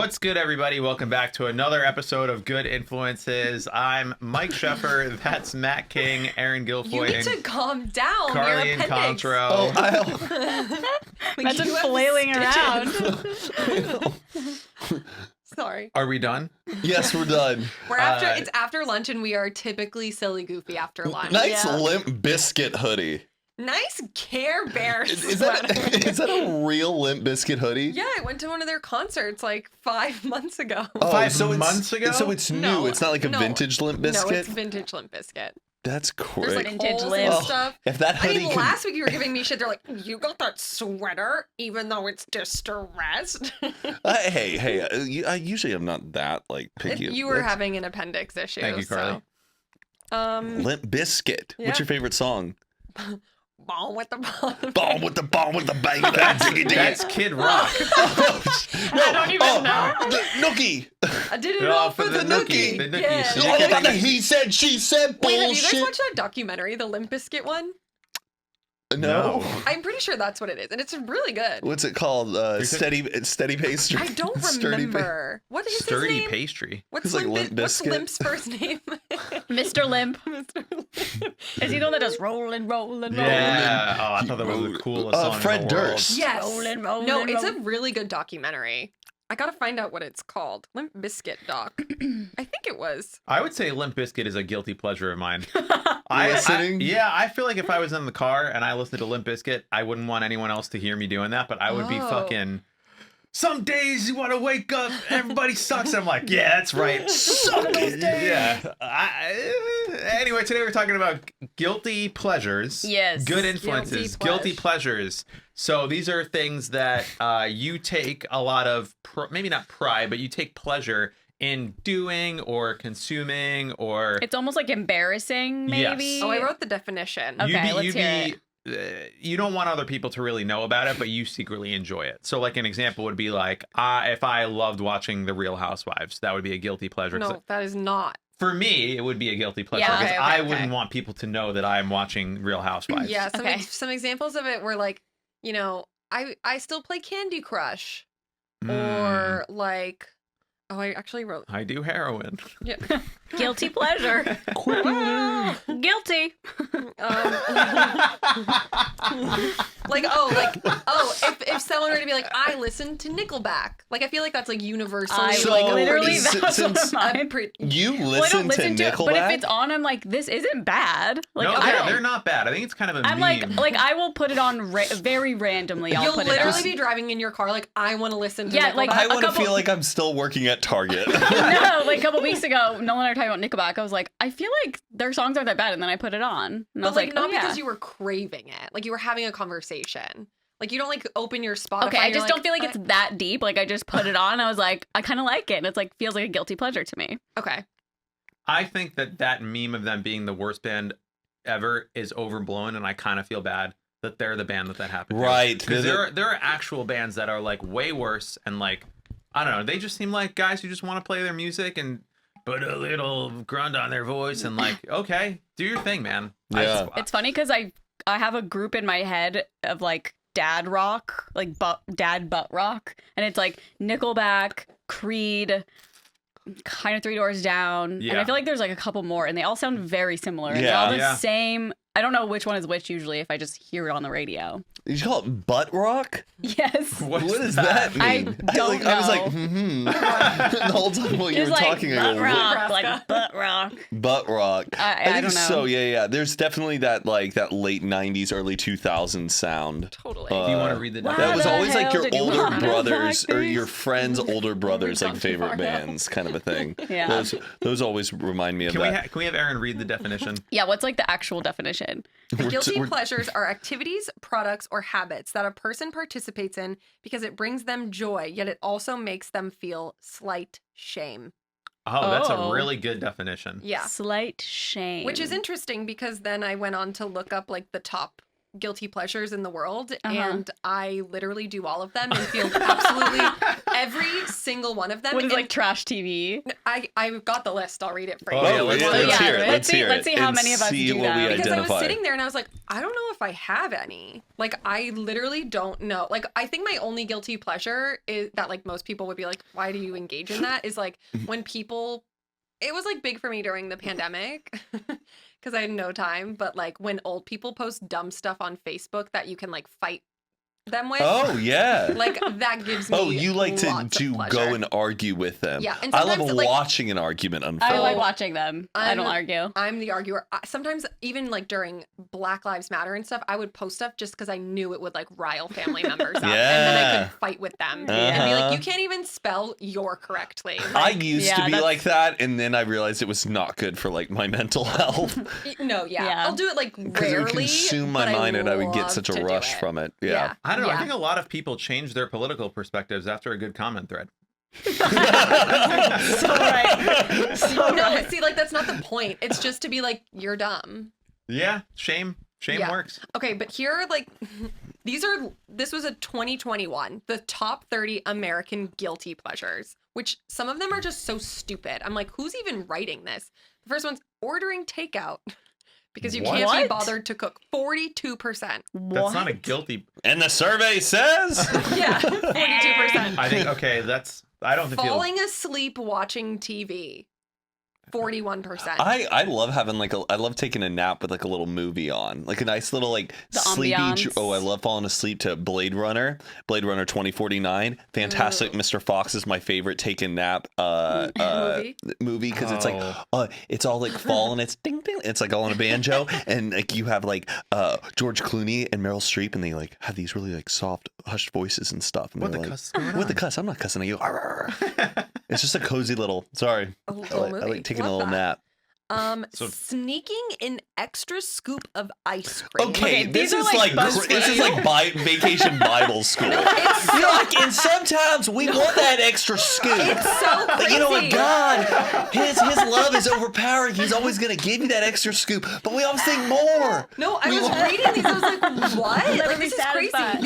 What's good, everybody? Welcome back to another episode of Good Influences. I'm Mike Sheffer. That's Matt King, Aaron Guilfoyle, You need to calm down. Carly Your and appendix. Contro. Like, Imagine you have flailing stitches. around. Sorry. Are we done? Yes, we're done. We're after. It's after lunch, and we are typically silly goofy after lunch. Nice Yeah. Limp Biscuit hoodie. Nice Care Bear Is sweater. that a real Limp Biscuit hoodie? Yeah, I went to one of their concerts like 5 months ago. Oh, 5 months ago? So it's new. No, it's not like a no. vintage Limp No, Biscuit. it's vintage Limp Biscuit. That's great. There's like Vintage holes Limp. and stuff. If that I hoodie mean, could... last week you were giving me shit. They're like, you got that sweater, even though it's distressed. hey, I usually am not that like picky. You were having an appendix issue. Thank you, Carly. So. Limp Biscuit. Yeah. What's your favorite song? Ball with the ball. Bomb with the bang. That's Kid Rock. I don't even know. The Nookie. I did it all for the nookie. The nookie. Yeah. So All about the he said, she said Wait, have you bullshit. guys watched that documentary, the Limp Bizkit one? No. I'm pretty sure that's what it is, and it's really good. What's it called? Steady pastry. I don't Sturdy remember. What is his Sturdy name? pastry. What's It's like Limp What's Bizkit. Limp's first name? Mr. Limp. Mr. Limp. Is he the one that does rolling? Yeah. Oh, I thought that was the coolest song Fred in the world. Durst. Yes. Rolling. No, it's a really good documentary. I gotta find out what it's called. Limp Bizkit doc. I think it was. I would say Limp Bizkit is a guilty pleasure of mine. Listening? I feel like if I was in the car and I listened to Limp Bizkit, I wouldn't want anyone else to hear me doing that, but I would be Oh. fucking... Some days you want to wake up, everybody sucks. I'm like, yeah, that's right. Suck it. Yeah. Anyway, today we're talking about guilty pleasures. Yes. Good influences. Guilty pleasures. So these are things that you take a lot of, maybe not pride, but you take pleasure in doing or consuming or... It's almost like embarrassing, maybe. Yes. Oh, I wrote the definition. Okay, let's hear it. You don't want other people to really know about it, but you secretly enjoy it. So, like, an example would be like, if I loved watching The Real Housewives, that would be a guilty pleasure. 'Cause No, that is not. for me, it would be a guilty pleasure Yeah, because okay, I okay. wouldn't want people to know that I'm watching Real Housewives. Yeah, Okay. some examples of it were like, you know, I still play Candy Crush, or like, oh, I actually wrote. I do heroin. Yeah. Guilty pleasure. Guilty. If someone were to be like, I listen to Nickelback, like I feel like that's like universally I So, like literally, s- that was one since- of mine. a pretty. You Well, I listen don't to listen to it, Nickelback? but if it's on, I'm like, this isn't bad. Like, no, I they're don't. not bad. I think it's kind of a I'm meme. like I will put it on very randomly. I'll You'll put it literally on. be driving in your car like, I want to listen to Yeah, Nickelback. like, I a want to couple- feel like I'm still working at Target. No, like a couple weeks ago, Nolan and I were talking about Nickelback. I was like, I feel like their songs aren't that bad, and then I put it on, and I but was like like, not oh, yeah. because you were craving it, like you were having a conversation. Like you don't like open your Spotify. Okay, I and you're just don't feel like it's I- that deep. Like I just put it on. I was like, I kind of like it, and it's like feels like a guilty pleasure to me. okay. I think that meme of them being the worst band ever is overblown, and I kind of feel bad that they're the band that happened to. Right. Because there are actual bands that are like way worse, and like, I don't know, they just seem like guys who just want to play their music and put a little grunt on their voice and like, okay, do your thing, man. Yeah. It's funny because I have a group in my head of like dad rock, like dad butt rock, and it's like Nickelback, Creed, kind of Three Doors Down, and Yeah. I feel like there's like a couple more, and they all sound very similar. And they're Yeah. all the Yeah. same. I don't know which one is which usually if I just hear it on the radio. Did you call it butt rock? Yes. What does that mean? I don't I was like, know. the whole time while you Just were like talking, I butt go, rock, like butt rock. butt rock. I think don't know. so. Yeah. There's definitely that like that late '90s, early 2000s sound. Totally. If you want to read the Why That was the always like hell your did you older wanna brothers like or this? your friends' older brothers gone like too favorite far now. bands, kind of a thing. Yeah. Those always remind me of Can we that. can we have Aaron read the definition? Yeah, what's like the actual definition? Guilty pleasures are activities, products, or habits that a person participates in because it brings them joy, yet it also makes them feel slight shame. Oh, that's a Oh. really good definition. Yeah. Slight shame. Which is interesting because then I went on to look up like the top guilty pleasures in the world, and I literally do all of them and feel absolutely every single one of them. What is And like trash TV? I've got the list. I'll read it for you. Oh, yeah, let's hear it. Let's see how many of us do what we that. Because I was identify. sitting there and I was like, I don't know if I have any. Like, I literally don't know. Like, I think my only guilty pleasure is that, like, most people would be like, why do you engage in that? Is like when people, it was like big for me during the pandemic because I had no time. But like when old people post dumb stuff on Facebook that you can like fight them with. Oh yeah. Like that gives me. Oh, you like to lots of pleasure. go and argue with them. Yeah, and I love sometimes, like, watching an argument unfold. I like watching them. I don't argue. I'm the arguer. Sometimes even like during Black Lives Matter and stuff, I would post stuff just because I knew it would like rile family members up, and then I Yeah. could fight with them and be like, "You can't even spell your correctly." I Like, used to be like that, and then I realized it was not good for like my mental health. no, Yeah. I'll do it like Because it would rarely. consume my but mind, and I would get love such to a do rush it. from it. Yeah. I don't know. Yeah. I think a lot of people change their political perspectives after a good comment thread. So right. So No, right. see, like that's not the point. It's just to be like, you're dumb. Yeah, shame Yeah. works. Okay, but here are like this was a 2021, the top 30 American guilty pleasures, which some of them are just so stupid. I'm like, who's even writing this? The first one's ordering takeout because you can't be What? bothered to cook. 42%. That's not a guilty. And the survey says Yeah, 42%. I think I don't feel. Falling asleep watching TV. 41%. I love having I love taking a nap with like a little movie on, like a nice little like The sleepy. ambiance. I love falling asleep to Blade Runner 2049. Fantastic. Ooh. Mr. Fox is my favorite taking nap movie because it's like it's all like fall and it's ding ding. It's like all on a banjo and like you have like George Clooney and Meryl Streep and they like have these really like soft hushed voices and stuff. And What they're the like, cuss is going What the on? cuss? I'm not cussing at you. It's just a cozy little. Sorry. A I little like, I movie. like taking Love a little that. nap. So- Sneaking an extra scoop of ice cream. Okay, these this are is like this is like vacation Bible school. It's You're like, and sometimes we want that extra scoop. It's so crazy. You know what, God, his love is overpowering. He's always gonna give you that extra scoop, but we always think more. No, I was reading these. I was like, what? Never Like, be this is crazy. satisfied.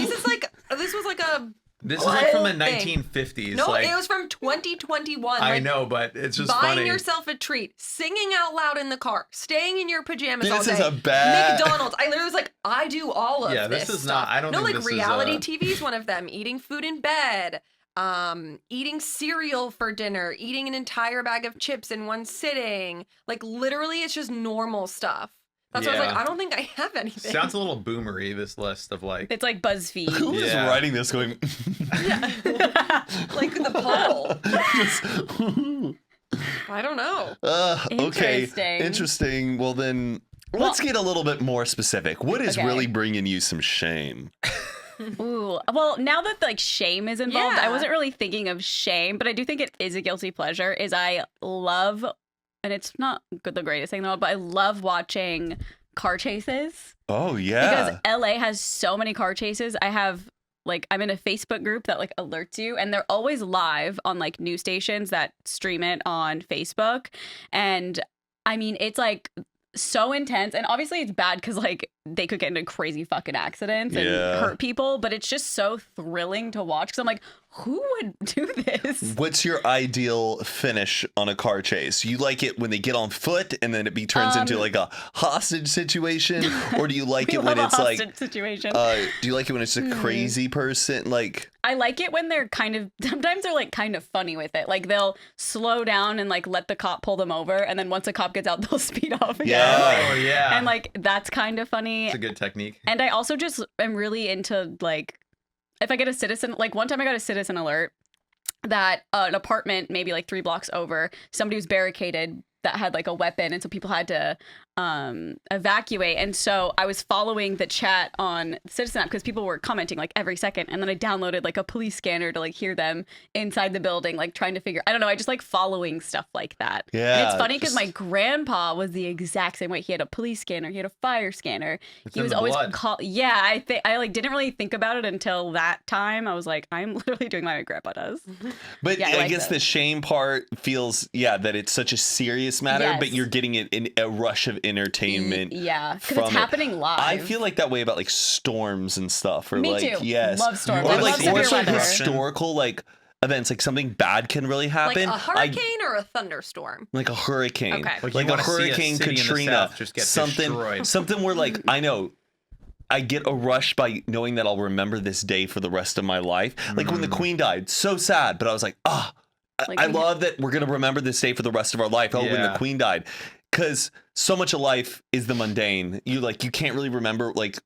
This was like a. This is like from the Whole thing. 1950s. No, like, it was from 2021. I like, know, but it's just buying funny. yourself a treat, singing out loud in the car, staying in your pajamas all This day. is a bad- McDonald's. I literally was like, I do all of Yeah, this. this is stuff. not- I don't No, think like this is, reality TV is one of them. Eating food in bed. Eating cereal for dinner, eating an entire bag of chips in one sitting. Like literally, it's just normal stuff. That's why I was like, Yeah. I don't think I have anything. Sounds a little boomery, this list of like. It's like BuzzFeed. Who is Yeah. writing this going? Like the puddle. I don't know. Okay, Interesting. interesting. Well, then let's get a little bit more specific. What is Okay. really bringing you some shame? Ooh. Well, now that like shame is involved, I Yeah. wasn't really thinking of shame, but I do think it is a guilty pleasure. Is I love, and it's not the greatest thing in the world, but I love watching car chases Oh yeah. because LA has so many car chases. I'm in a Facebook group that like alerts you, and they're always live on like news stations that stream it on Facebook. And I mean, it's like so intense, and obviously it's bad because like they could get into crazy fucking accidents and Yeah. hurt people, but it's just so thrilling to watch because I'm like, who would do this? What's your ideal finish on a car chase? You like it when they get on foot and then it turns into like a hostage situation, or do you like We it when love it's a like? hostage situation. Do you like it when it's a crazy person? Like, I like it when they're sometimes they're like kind of funny with it. Like they'll slow down and like let the cop pull them over, and then once a cop gets out, they'll speed off again. Yeah. Oh yeah. And like that's kind of funny. it's a good technique. And I also just am really into like if I get a citizen, like one time I got a citizen alert that an apartment maybe like 3 blocks over, somebody was barricaded that had like a weapon, and so people had to evacuate. And so I was following the chat on Citizen app because people were commenting like every second, and then I downloaded like a police scanner to like hear them inside the building, like trying to figure. I don't know. I just like following stuff like that. Yeah, and it's funny because just- my grandpa was the exact same way. He had a police scanner. He had a fire scanner. It's He in was the always blood. yeah. I like didn't really think about it until that time. I was like, I'm literally doing what my grandpa does. but Yeah, I I like guess that. the shame part feels that it's such a serious matter, but Yes. you're getting it in a rush of entertainment. Yeah, because from it's it. happening live. I feel like that way about like storms and stuff, or Me like too. yes, Love storms. or I like love severe also weather. historical like events, like something bad can really Like happen. a hurricane or a thunderstorm? Like a hurricane, Okay. Like, like you a wanna see a hurricane city in the Katrina, South just get something, destroyed. something where like I know. I get a rush by knowing that I'll remember this day for the rest of my life. Like when the Queen died, so sad, but I was like, Like, I love that we're gonna remember this day for the rest of our life. Oh, when the Yeah. Queen died, because so much of life is the mundane. You can't really remember like,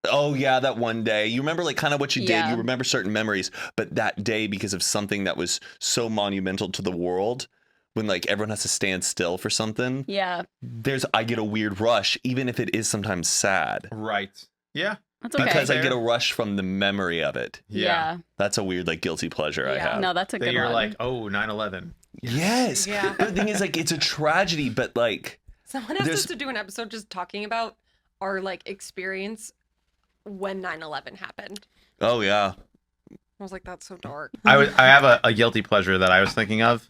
oh yeah, that one day. You remember like kind of what you did. Yeah. You remember certain memories, but that day because of something that was so monumental to the world. When like everyone has to stand still for something, Yeah, I get a weird rush, even if it is sometimes sad. Right. Yeah. that's okay. Because I fair. get a rush from the memory of it. yeah. That's a weird, like, guilty pleasure I Yeah. have. No, that's a That good you're one. like, oh, 9/11. Yes. Yeah. But the thing is, like, it's a tragedy, but, like, Someone asked There's- us to do an episode just talking about our like experience when 9/11 happened. oh, yeah. I was like, that's so dark. I have a guilty pleasure that I was thinking of.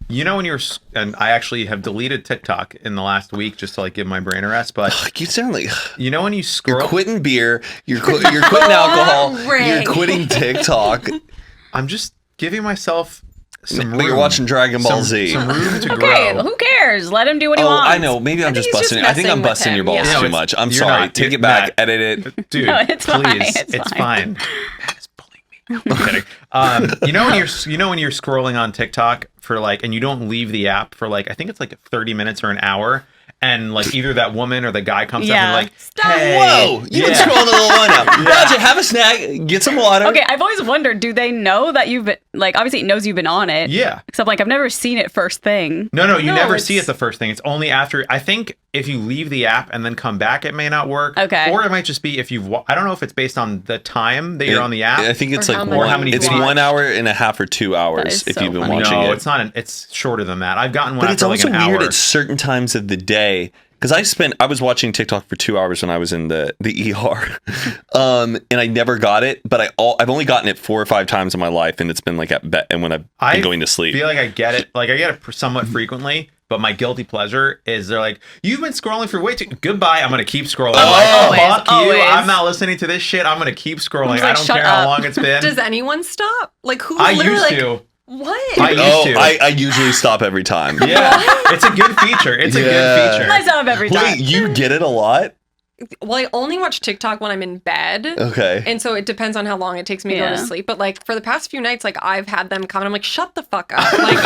You know when and I actually have deleted TikTok in the last week just to like give my brain a rest. But You sound like you know when you you're scroll, quitting beer, you're quitting alcohol, Ray. you're quitting TikTok. I'm just giving myself some But room. you're watching Dragon Ball Z. Some room to Okay, grow. who cares? Let him do what he Oh, wants. I know. Maybe I'm just think he's busting. just I think I'm messing with busting your him, balls yeah. No, too it's- much. I'm you're sorry. not. Take You're it back. not. Edit it. Dude, No, it's fine. please, It's fine. Matt is bullying me. No, I'm kidding. You know when you're scrolling on TikTok for like, and you don't leave the app for like, I think it's like 30 minutes or an hour, and like either that woman or the guy comes up Yeah. and like, Stop. hey, Whoa! You've been scrolling a little while now. Roger, have a snack. Get some water. Okay, I've always wondered, do they know that you've been, like, obviously it knows you've been on it. Yeah. Except, like, I've never seen it first thing. No, you No, never it's- see it the first thing. It's only after. I think if you leave the app and then come back, it may not work. Okay. Or it might just be if you've. I don't know if it's based on the time that you're on the app. I think it's Or like how one. many- Or how many It's videos. 1 hour and a half or 2 hours is if so you've been funny. watching no, it. it's not. It's shorter than that. I've gotten one But it's after like also an weird hour. at certain times of the day because I was watching TikTok for 2 hours when I was in the ER, and I never got it. But I've only gotten it 4 or 5 times in my life, and it's been like at bed and when I've been going to sleep. I feel like I get it. Like I get it somewhat frequently. But my guilty pleasure is they're like, you've been scrolling for way too. Goodbye. I'm gonna keep scrolling. I'm like, Always, fuck you. always. I'm not listening to this shit. I'm gonna keep scrolling. just I like, don't shut care how up. long it's been. Does anyone stop? Like who's I literally used like, to. what? I used to. I usually stop every time. Yeah, it's a good feature. It's a Yeah. good feature. I saw him every time. Wait, you get it a lot? Well, I only watch TikTok when I'm in bed. Okay. And so it depends on how long it takes me to go to Yeah. sleep. But like for the past few nights, like I've had them come and I'm like, shut the fuck up. Like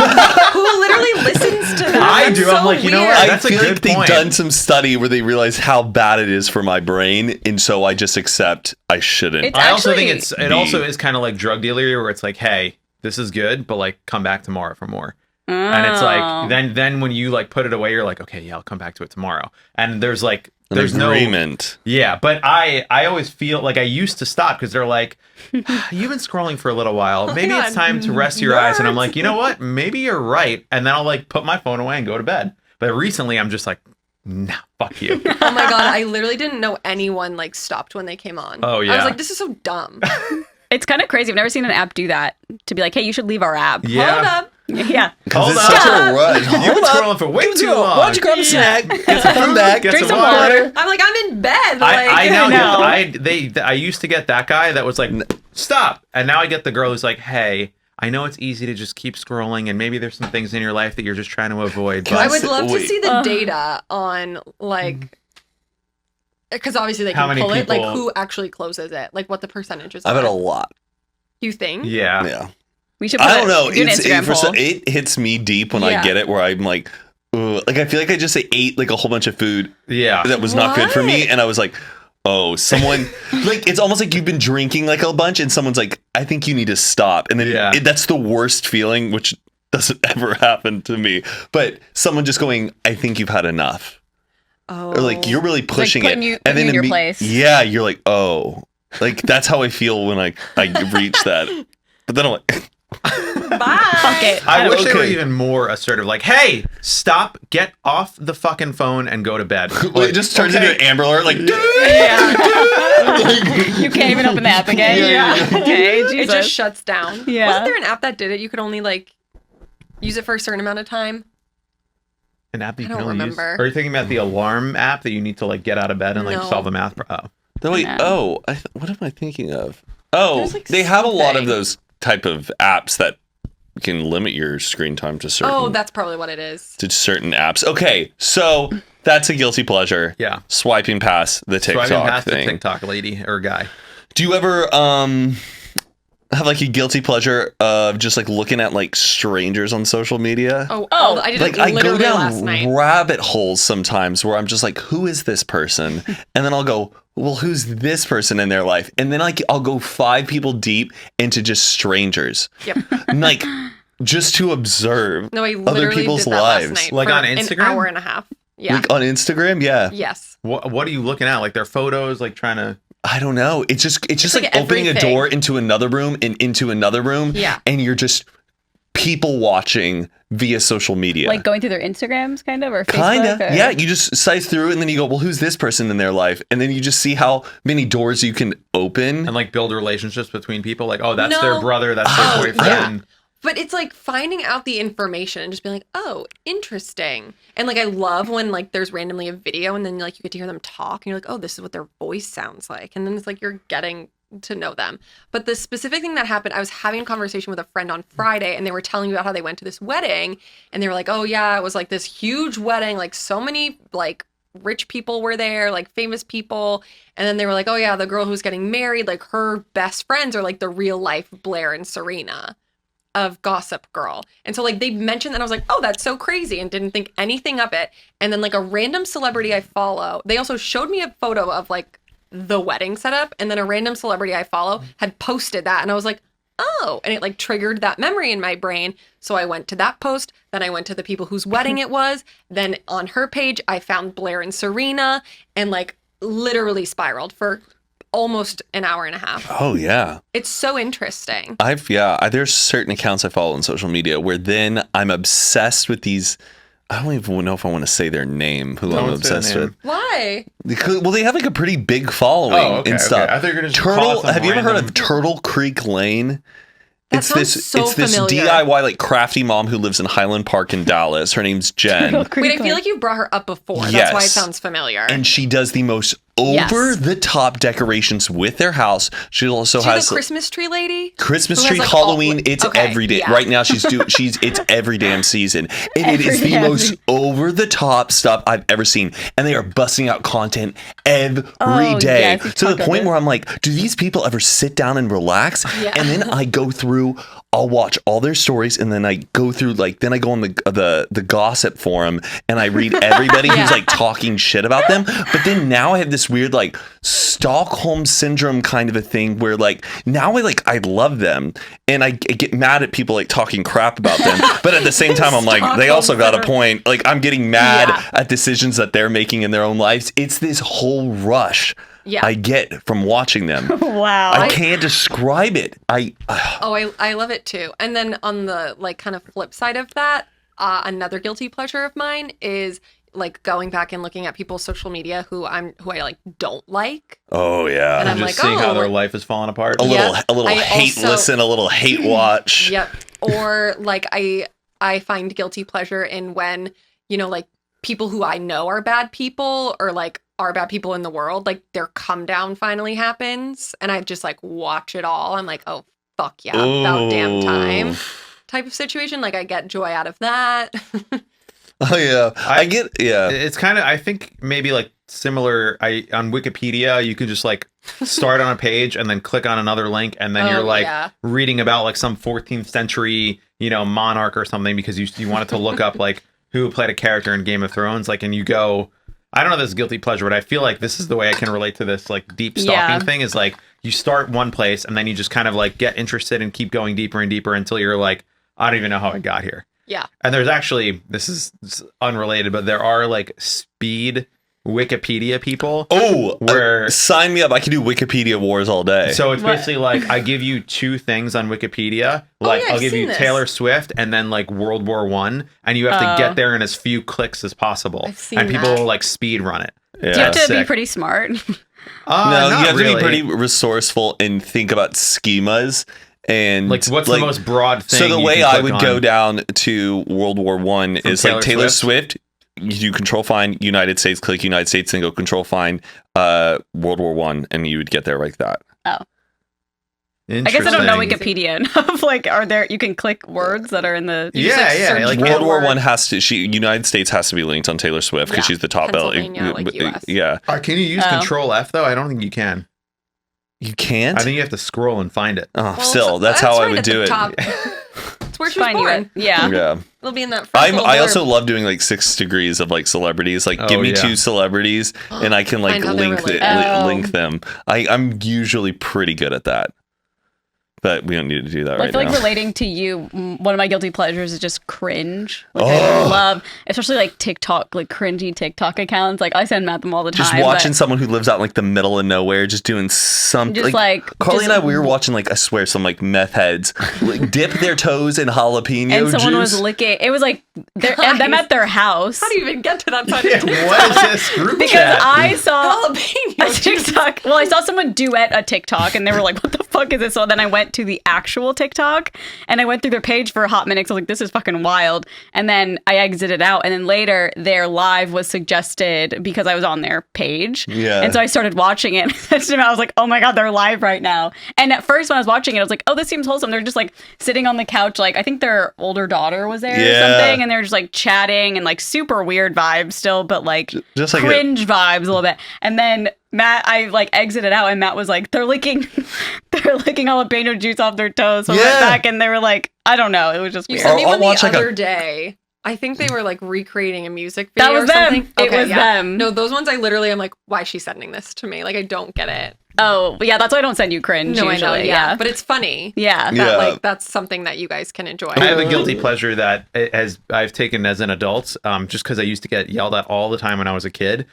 who literally listens to that? I That's do. so I'm like, you know what? weird. That's a I feel good like they've point. done some study where they realize how bad it is for my brain, and so I just accept I shouldn't. It's I also actually- think it also is kind of like drug dealer where it's like, hey, this is good, but like come back tomorrow for more. And it's Oh. like then when you like put it away, you're like, okay, yeah, I'll come back to it tomorrow. And there's like An there's no agreement. Yeah, but I always feel like I used to stop because they're like, you've been scrolling for a little while. Maybe my it's time to rest your eyes. And I'm like, you know what? Maybe you're right. And then I'll like put my phone away and go to bed. But recently I'm just like, nah, fuck you. Oh my god, I literally didn't know anyone like stopped when they came on. Oh, I yeah. was like, this is so dumb. It's kind of crazy. I've never seen an app do that. To be like, hey, you should leave our app. Yeah. Hold up. Yeah. Because Hold it's up. such a rush. You've been Hold up. scrolling for way too Why long. don't you grab a snack? Get some food back. Get Drink some some water. I'm like, I'm in bed. Like, I now No. get I used to get that guy that was like, stop. And now I get the girl who's like, hey, I know it's easy to just keep scrolling and maybe there's some things in your life that you're just trying to avoid. Can But I would love to Wait. see the data on like, because obviously they How can many pull it, like people- who actually closes it, like what the percentages I've are. had a lot. You think? yeah. Yeah. We should put I don't know. do an It's, Instagram poll. it hits me deep when I Yeah. get it, where I'm like, ugh. Like I feel like I just ate like a whole bunch of food Yeah. that was not good for me, What? and I was like, oh, someone like it's almost like you've been drinking like a bunch, and someone's like, I think you need to stop, and then Yeah. that's the worst feeling, which doesn't ever happen to me. But someone just going, I think you've had enough, Oh. or like you're really pushing putting it, you- putting you in your place. yeah, you're like, oh, like that's how I feel when I reach that. But then I'm like, Bye. Fuck it. I wish they were Okay. even more assertive. Like, hey, stop, get off the fucking phone and go to bed. well, it just turns into an Amber Alert, like, You can't even open the app again. Yeah. Okay, It Jesus. just shuts down. Yeah. Wasn't there an app that did it? You could only like use it for a certain amount of time. An app that you I can don't only remember. use? Or are you thinking about the alarm app that you need to like get out of bed and like No. solve the math? No, wait. No. Oh, what am I thinking of? Oh, There's, like, they have a lot of something. those type of apps that can limit your screen time to certain. Oh, that's probably what it is. to certain apps. Okay, so that's a guilty pleasure. Yeah. Swiping past the TikTok Swiping past thing. the TikTok lady or guy. Do you ever have like a guilty pleasure of just like looking at like strangers on social media? Oh, I did Like it I go literally last down night. rabbit holes sometimes where I'm just like, who is this person? And then I'll go, well, who's this person in their life? And then like I'll go 5 people deep into just strangers. Yep. Like just to observe No, I other literally people's did that lives. last night. Like for on Instagram? An hour and a half. Yeah. Like on Instagram, yeah. Yes. What are you looking at? Like their photos, like trying to. I don't know. It's just like like opening a everything. door into another room and into another room. Yeah. And you're just people watching via social media. Like going through their Instagrams, kind of, or Facebook. Kinda. Or... Yeah. You just size through and then you go, well, who's this person in their life? And then you just see how many doors you can open. And like build relationships between people. Like, oh, that's No. their brother, that's their Oh, boyfriend. But it's like finding out the information and just being like, oh, interesting. And like I love when like there's randomly a video and then like you get to hear them talk and you're like, oh, this is what their voice sounds like. And then it's like you're getting to know them. But the specific thing that happened, I was having a conversation with a friend on Friday and they were telling me about how they went to this wedding and they were like, oh yeah, it was like this huge wedding, like so many like rich people were there, like famous people. And then they were like, oh yeah, the girl who's getting married, like her best friends are like the real life Blair and Serena of Gossip Girl. And so like they mentioned that and I was like, oh, that's so crazy and didn't think anything of it. And then like a random celebrity I follow, they also showed me a photo of like the wedding setup and then a random celebrity I follow had posted that and I was like, oh, and it like triggered that memory in my brain. So I went to that post, then I went to the people whose wedding it was, then on her page I found Blair and Serena and like literally spiraled for almost an hour and a half. Oh yeah. It's so interesting. There's certain accounts I follow on social media where then I'm obsessed with these. I don't even know if I want to say their name, who I'm Don't say obsessed their with. Why? Well, they have like a pretty big following Oh, okay, and stuff. okay. I thought you were gonna just call it some Have you ever heard random- of Turtle Creek Lane? That sounds so it's this familiar. DIY like crafty mom who lives in Highland Park in Also her name's Jen. Wait, I feel like you've brought her up before. That's why it Yes. sounds familiar. And she does the most Yes. over the top decorations with their house. She also She's has the Christmas tree lady? Christmas Who has, tree, like, Halloween. all- It's okay, every day. yeah. Right now, it's every damn season. And it is Every the damn most season. over the top stuff I've ever seen. And they are busting out content every day. Oh, yes, you To the talked about point this. where I'm like, do these people ever sit down and relax? Yeah. And then I go through. I'll watch all their stories and then I go through then I go on the gossip forum and I read everybody who's like talking shit about them. But then now I have this weird like Stockholm syndrome kind of a thing where like now I love them and I get mad at people like talking crap about them. But at the same time I'm like, they also got a point. Like I'm getting mad Yeah. at decisions that they're making in their own lives. It's this whole rush Yeah. I get from watching them. Wow. I can't describe it. Oh, I love it too. And then on the like kind of flip side of that, another guilty pleasure of mine is like going back and looking at people's social media who I like don't like. Oh yeah. And I'm Just like, seeing how oh, their life is falling apart. a little Yep. a little I hate also- listen, a little hate watch. Yep. Or like I find guilty pleasure in when, you know, like people who I know are bad people or like are bad people in the world, like their come down finally happens and I just like watch it all. I'm like, oh fuck yeah, about damn time type of situation. Like I get joy out of that. Oh yeah. I get It's kind of, I think maybe like similar. On Wikipedia, you can just like start on a page and then click on another link, and then you're like yeah. reading about like some 14th century, monarch or something because you wanted to look up like who played a character in Game of Thrones, like, and you go. I don't know if this is guilty pleasure, but I feel like this is the way I can relate to this like deep stalking Yeah. thing is like you start one place and then you just kind of like get interested and keep going deeper and deeper until you're like, I don't even know how I got here. Yeah. And there's actually, this is unrelated, but there are like speed Wikipedia people. Where sign me up. I can do Wikipedia wars all day. so it's What? basically like I give you 2 things on Wikipedia. Like yeah, I'll I've give you seen this. Taylor Swift and then like World War I, and you have to get there in as few clicks as possible. I've seen and people that. will like speed run it. Yeah. Do you have to be Sick. pretty smart? No, Not you have to really. be pretty resourceful and think about schemas and Like what's the most broad thing? So the you way can I click would on? go down to World War One is like Taylor Taylor Swift? Swift. you do Control Find United States, click United States, then go Control Find World War One, and you would get there like that. Oh. I guess I don't know Wikipedia enough. Like, are there? You can click words that are in the. Like World War One has to. United States has to be linked on Taylor Swift because she's the top belly. Like US. Yeah. Can you use Control F though? I don't think you can. You can't. I think you have to scroll and find it. Oh, well, still, that's how I would do it. It's where she was born. Yeah. It'll be in that. I also love doing like 6 degrees of like celebrities. Like, give me 2 celebrities, and I can like link them. I'm usually pretty good at that. But we don't need to do that right now. I feel like relating to you, one of my guilty pleasures is just cringe. Like, I love, especially like TikTok, like cringy TikTok accounts. Like I send Matt them all the time. Just watching someone who lives out in like the middle of nowhere, just doing something. Just like Carly and I, we were watching like, I swear, some like meth heads like dip their toes in jalapeno and someone juice. was licking. It was like them at their house. How do you even get to that side? What is this group because chat? I saw jalapeno a TikTok. Well, I saw someone duet a TikTok, and they were like, "What the fuck is this?" So then I went to the actual TikTok, and I went through their page for a hot minute. So I was like, "This is fucking wild." And then I exited out, and then later their live was suggested because I was on their page. Yeah. And so I started watching it. I was like, "Oh my god, they're live right now!" And at first, when I was watching it, I was like, "Oh, this seems wholesome." They're just like sitting on the couch, like I think their older daughter was there or something, and they're just like chatting and like super weird vibes still, but like just like cringe vibes a little bit. And then Matt, I like exited out, and Matt was like, they're licking jalapeno juice off their toes. So I went back, and they were like, I don't know, it was just weird. You sent me one the other day. I think they were like recreating a music video. That was or something. them. It was them. No, those ones I literally am like, why is she sending this to me? Like I don't get it. Oh, yeah, that's why I don't send you cringe. No, usually. I know, yeah, but it's funny. Yeah, that, like that's something that you guys can enjoy. I have a guilty pleasure that I've taken as an adult, just because I used to get yelled at all the time when I was a kid.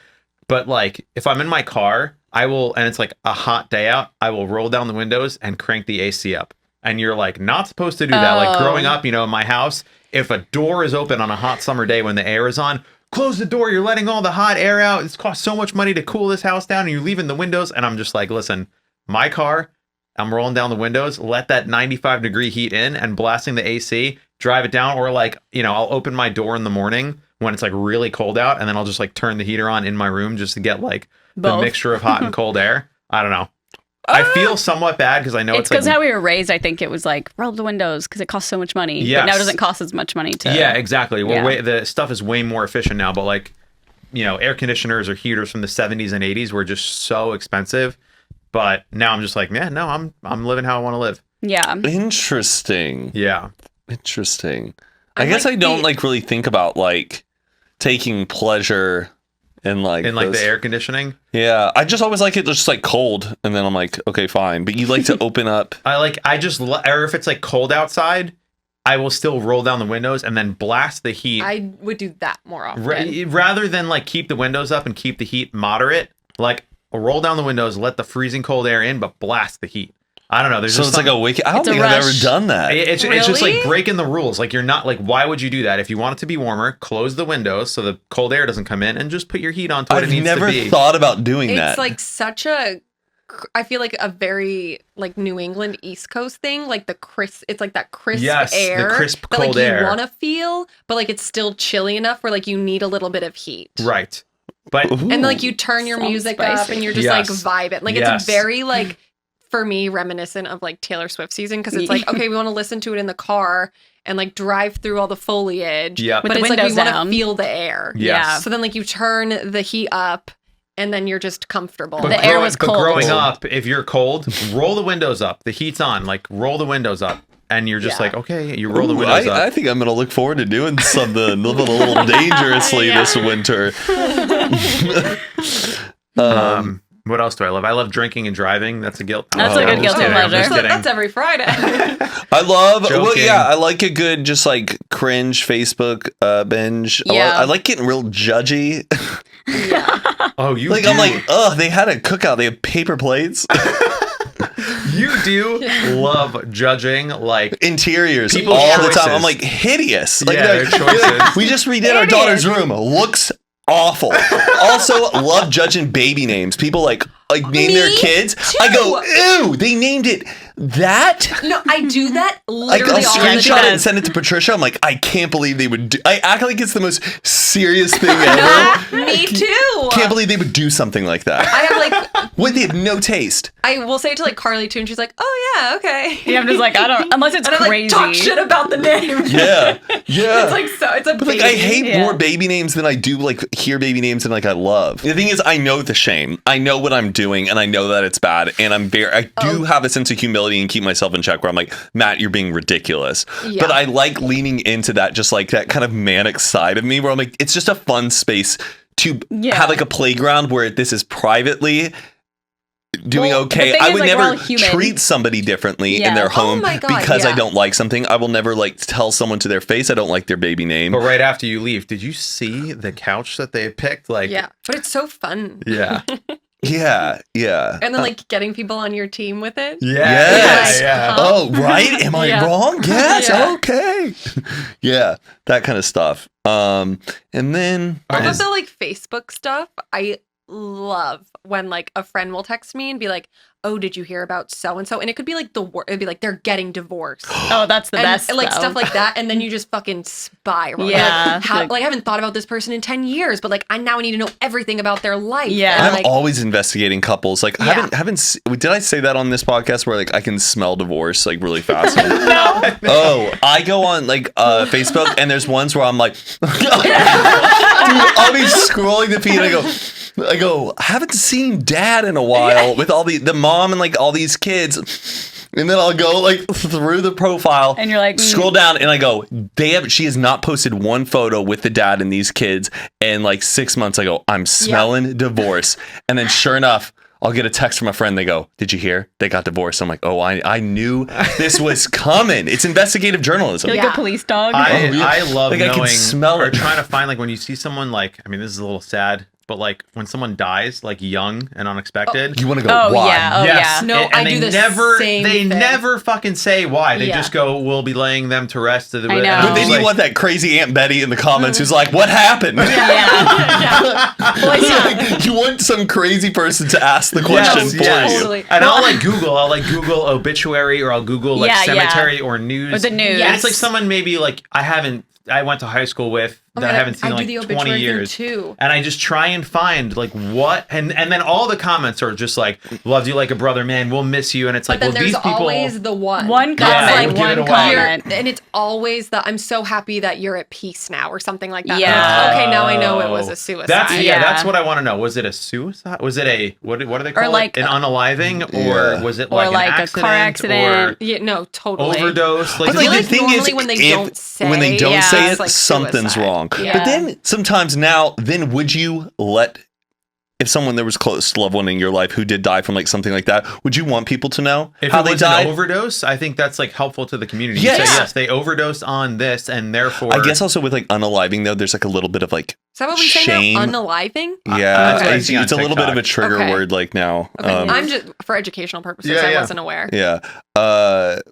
But like, if I'm in my car, I will, and it's like a hot day out, I will roll down the windows and crank the AC up. And you're like not supposed to do that. Like growing up, you know, in my house, if a door is open on a hot summer day when the air is on, close the door. You're letting all the hot air out. It's cost so much money to cool this house down, and you're leaving the windows. And I'm just like, listen, my car, I'm rolling down the windows, let that 95-degree heat in and blasting the AC, drive it down. Or like, you know, I'll open my door in the morning when it's like really cold out, and then I'll just like turn the heater on in my room just to get like the mixture of hot and cold air. I don't know. I feel somewhat bad because I know it's because like, how we were raised. I think it was like roll the windows because it costs so much money. Yes. But now it doesn't cost as much money to. Yeah, exactly. Well, the stuff is way more efficient now. But like, you know, air conditioners or heaters from the 70s and 80s were just so expensive. But now I'm just like, yeah, no, I'm living how I want to live. Yeah. Interesting. Yeah. Interesting. I guess I don't like really think about like taking pleasure in like the air conditioning. Yeah, I just always like it just like cold, and then I'm like, okay, fine. But you like to open up. Or if it's like cold outside, I will still roll down the windows and then blast the heat. I would do that more often. Rather than like keep the windows up and keep the heat moderate, like roll down the windows, let the freezing cold air in, but blast the heat. I don't know. There's just like a wicked. I don't think I've ever done that. It's just like breaking the rules. Like you're not like, why would you do that? If you want it to be warmer, close the windows so the cold air doesn't come in, and just put your heat on to what it needs to be. I've never thought about doing that. It's like such a, I feel like a very like New England East Coast thing. Like the crisp, it's like that crisp air, the crisp that, cold like, air you want to feel, but like it's still chilly enough where like you need a little bit of heat. Right. But and like you turn your music up and you're just like vibing. Like it's very like, for me, reminiscent of like Taylor Swift season, because it's like, okay, we want to listen to it in the car and like drive through all the foliage. Yeah. But it's like we want to feel the air. Yeah. So then like you turn the heat up and then you're just comfortable. The air was cold. But growing up, if you're cold, roll the windows up. The heat's on. Like roll the windows up. And you're just like, okay, you roll the windows up. I think I'm going to look forward to doing something a little dangerously this winter. What else do I love? I love drinking and driving. That's a guilt. That's a good guilty pleasure. That's every Friday. I love. Well, yeah, I like a good just like cringe Facebook binge. Yeah. I like getting real judgy. Yeah. Oh, you like do. I'm like, they had a cookout. They have paper plates. You do love judging like interiors all the time. I'm like hideous. Like, their choices. We just redid our daughter's room. Looks awful. Also, love judging baby names. People like name their kids. Too. I go, ew. They named it That? No, I do that Like, literally I'll all the screenshot it time. and send it to Patricia. I'm like, I can't believe they would do. I act like it's the most serious thing ever. Me too. Can't believe they would do something like that. I have like, When they have no taste. I will say it to like Carly too, and she's like, "Oh yeah, okay." Yeah, I'm just like, I don't, unless it's And I like crazy. talk shit about the name. Yeah. Yeah. It's like so. It's a But like, baby. I hate Yeah. more baby names than I do like hear baby names and like I love. The thing is, I know the shame. I know what I'm doing, and I know that it's bad. And I do have a sense of humility and keep myself in check. Where I'm like, Matt, you're being ridiculous. Yeah. But I like leaning into that, just like that kind of manic side of me, where I'm like, it's just a fun space to have like a playground where this is privately doing Well, okay. the thing I is, would like, we're never all human. treat somebody differently in Yeah. their Oh home my God, because I yeah. don't like something. I will never like tell someone to their face I don't like their baby name. But right after you leave, did you see the couch that they picked? Like, Yeah, but it's so fun. yeah, Yeah, yeah. And then like getting people on your team with it. yeah, Yes. yeah. Oh, right? Am I Yeah. wrong? Yes. Yeah. Okay. Yeah, that kind of stuff. And then All of the like Facebook stuff, I love when like a friend will text me and be like, "Oh, did you hear about so and so?" And it could be like it'd be like they're getting divorced. Oh, that's the And best. like though. stuff like that, and then you just fucking spiral. Yeah. Like I haven't thought about this person in 10 years, but like I now need to know everything about their life. Yeah. And, I'm like, always investigating couples. Like, Yeah. did I say that on this podcast where like I can smell divorce like really fast? No. Oh, I go on like Facebook and there's ones where I'm like, dude, I'll be scrolling the feed and I go, I haven't seen dad in a while with all the mom and like all these kids. And then I'll go like through the profile And you're like, scroll down and I go, she has not posted one photo with the dad and these kids in like 6 months. I go, I'm smelling divorce. And then sure enough, I'll get a text from a friend. They go, did you hear? They got divorced. I'm like, oh, I knew this was coming. It's investigative journalism. You're like a police dog. I love Like, I can knowing smell or it. trying to find like when you see someone like, I mean, this is a little sad, but like when someone dies like young and unexpected. You want to go, Oh, why? yeah. Oh, Yes. yeah. No, and I they do the never, same They thing. never fucking say why. They Yeah. just go, "We'll be laying them to rest." I know. But I'm then you like, want that crazy Aunt Betty in the comments who's like, what happened? Yeah. Like, you want some crazy person to ask the question for you. Totally. And I'll like Google obituary, or I'll Google like Yeah, yeah. cemetery or news. Or the news. And it's like someone maybe like I went to high school with Oh that my I God, haven't seen I in do like the 20 obituary thing years. too. And I just try and find like what and then all the comments are just like, "Loved you like a brother, man. We'll miss you." And it's like, But then well, there's these people always the one. One That's Yeah, comment. you give it One away. comment. and it's always the "I'm so happy that you're at peace now" or something like that. Yeah. Like, okay, now I know it was a suicide. That's Yeah. that's what I want to know. Was it a suicide? Was it a what do they call like- it? An unaliving, Yeah. or was it Or like, like an a accident, car accident. Yeah, no, totally. or overdose? Like, But I feel like, like the thing normally is, when they if- don't say, when they don't yeah, say it's it, like something's suicide. wrong. Yeah. But then sometimes now, then would you let, if someone there was close loved one in your life who did die from like something like that, would you want people to know if how it they was died? an overdose, I think that's like helpful to the community. Yes. You say, yes, they overdosed on this, and therefore, I guess also with like unaliving though, there's like a little bit of like, Is that what we say Shame. now? Unaliving? yeah, that's what I it's, see on it's a little bit of a TikTok. trigger Okay. word like now. Okay. Um, I'm just for educational purposes. Yeah, I yeah. wasn't aware. Yeah.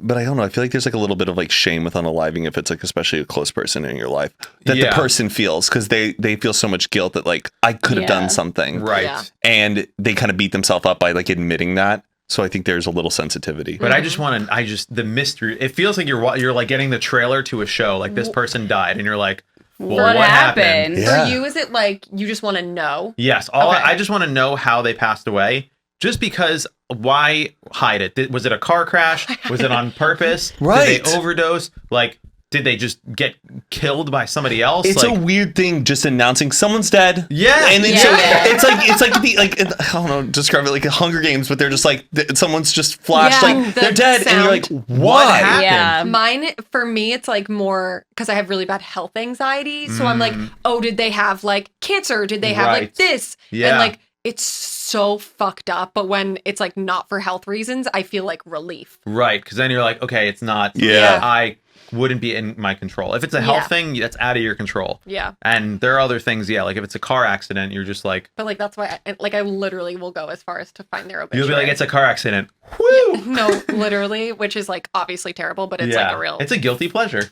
But I don't know. I feel like there's like a little bit of like shame with unaliving if it's like especially a close person in your life that Yeah. the person feels because they feel so much guilt that like I could have Yeah. done something. right. Yeah. And they kind of beat themselves up by like admitting that. So I think there's a little sensitivity. But I just want to. The mystery. It feels like you're like getting the trailer to a show. Like this person died, and you're like, well, What happened? Yeah. For you, is it like you just want to know? Yes. Okay. I just want to know how they passed away. Just because, why hide it? Was it a car crash? Was it on purpose? Right. Did they overdose? Like, did they just get killed by somebody else? It's like, a weird thing just announcing someone's dead. Yeah. And then Yeah. so it's like the like I don't know, describe it like a Hunger Games, but they're just like someone's just flashed Yeah, like the they're dead and you're like, sound. why? happened? Yeah. Mine, for me, it's like more because I have really bad health anxiety. So I'm like, oh, did they have like cancer? Did they have like Right. this? Yeah. And like, it's so fucked up. But when it's like not for health reasons, I feel like relief. Right. Because then you're like, okay, it's not. Yeah. I wouldn't be in my control. If it's a health Yeah. thing, that's out of your control. Yeah. And there are other things. Yeah. Like if it's a car accident, you're just like, But like, that's why I literally will go as far as to find their you'll obituary. be like, it's a car accident. Woo. No, literally, which is like obviously terrible, but it's like a real. It's a guilty pleasure.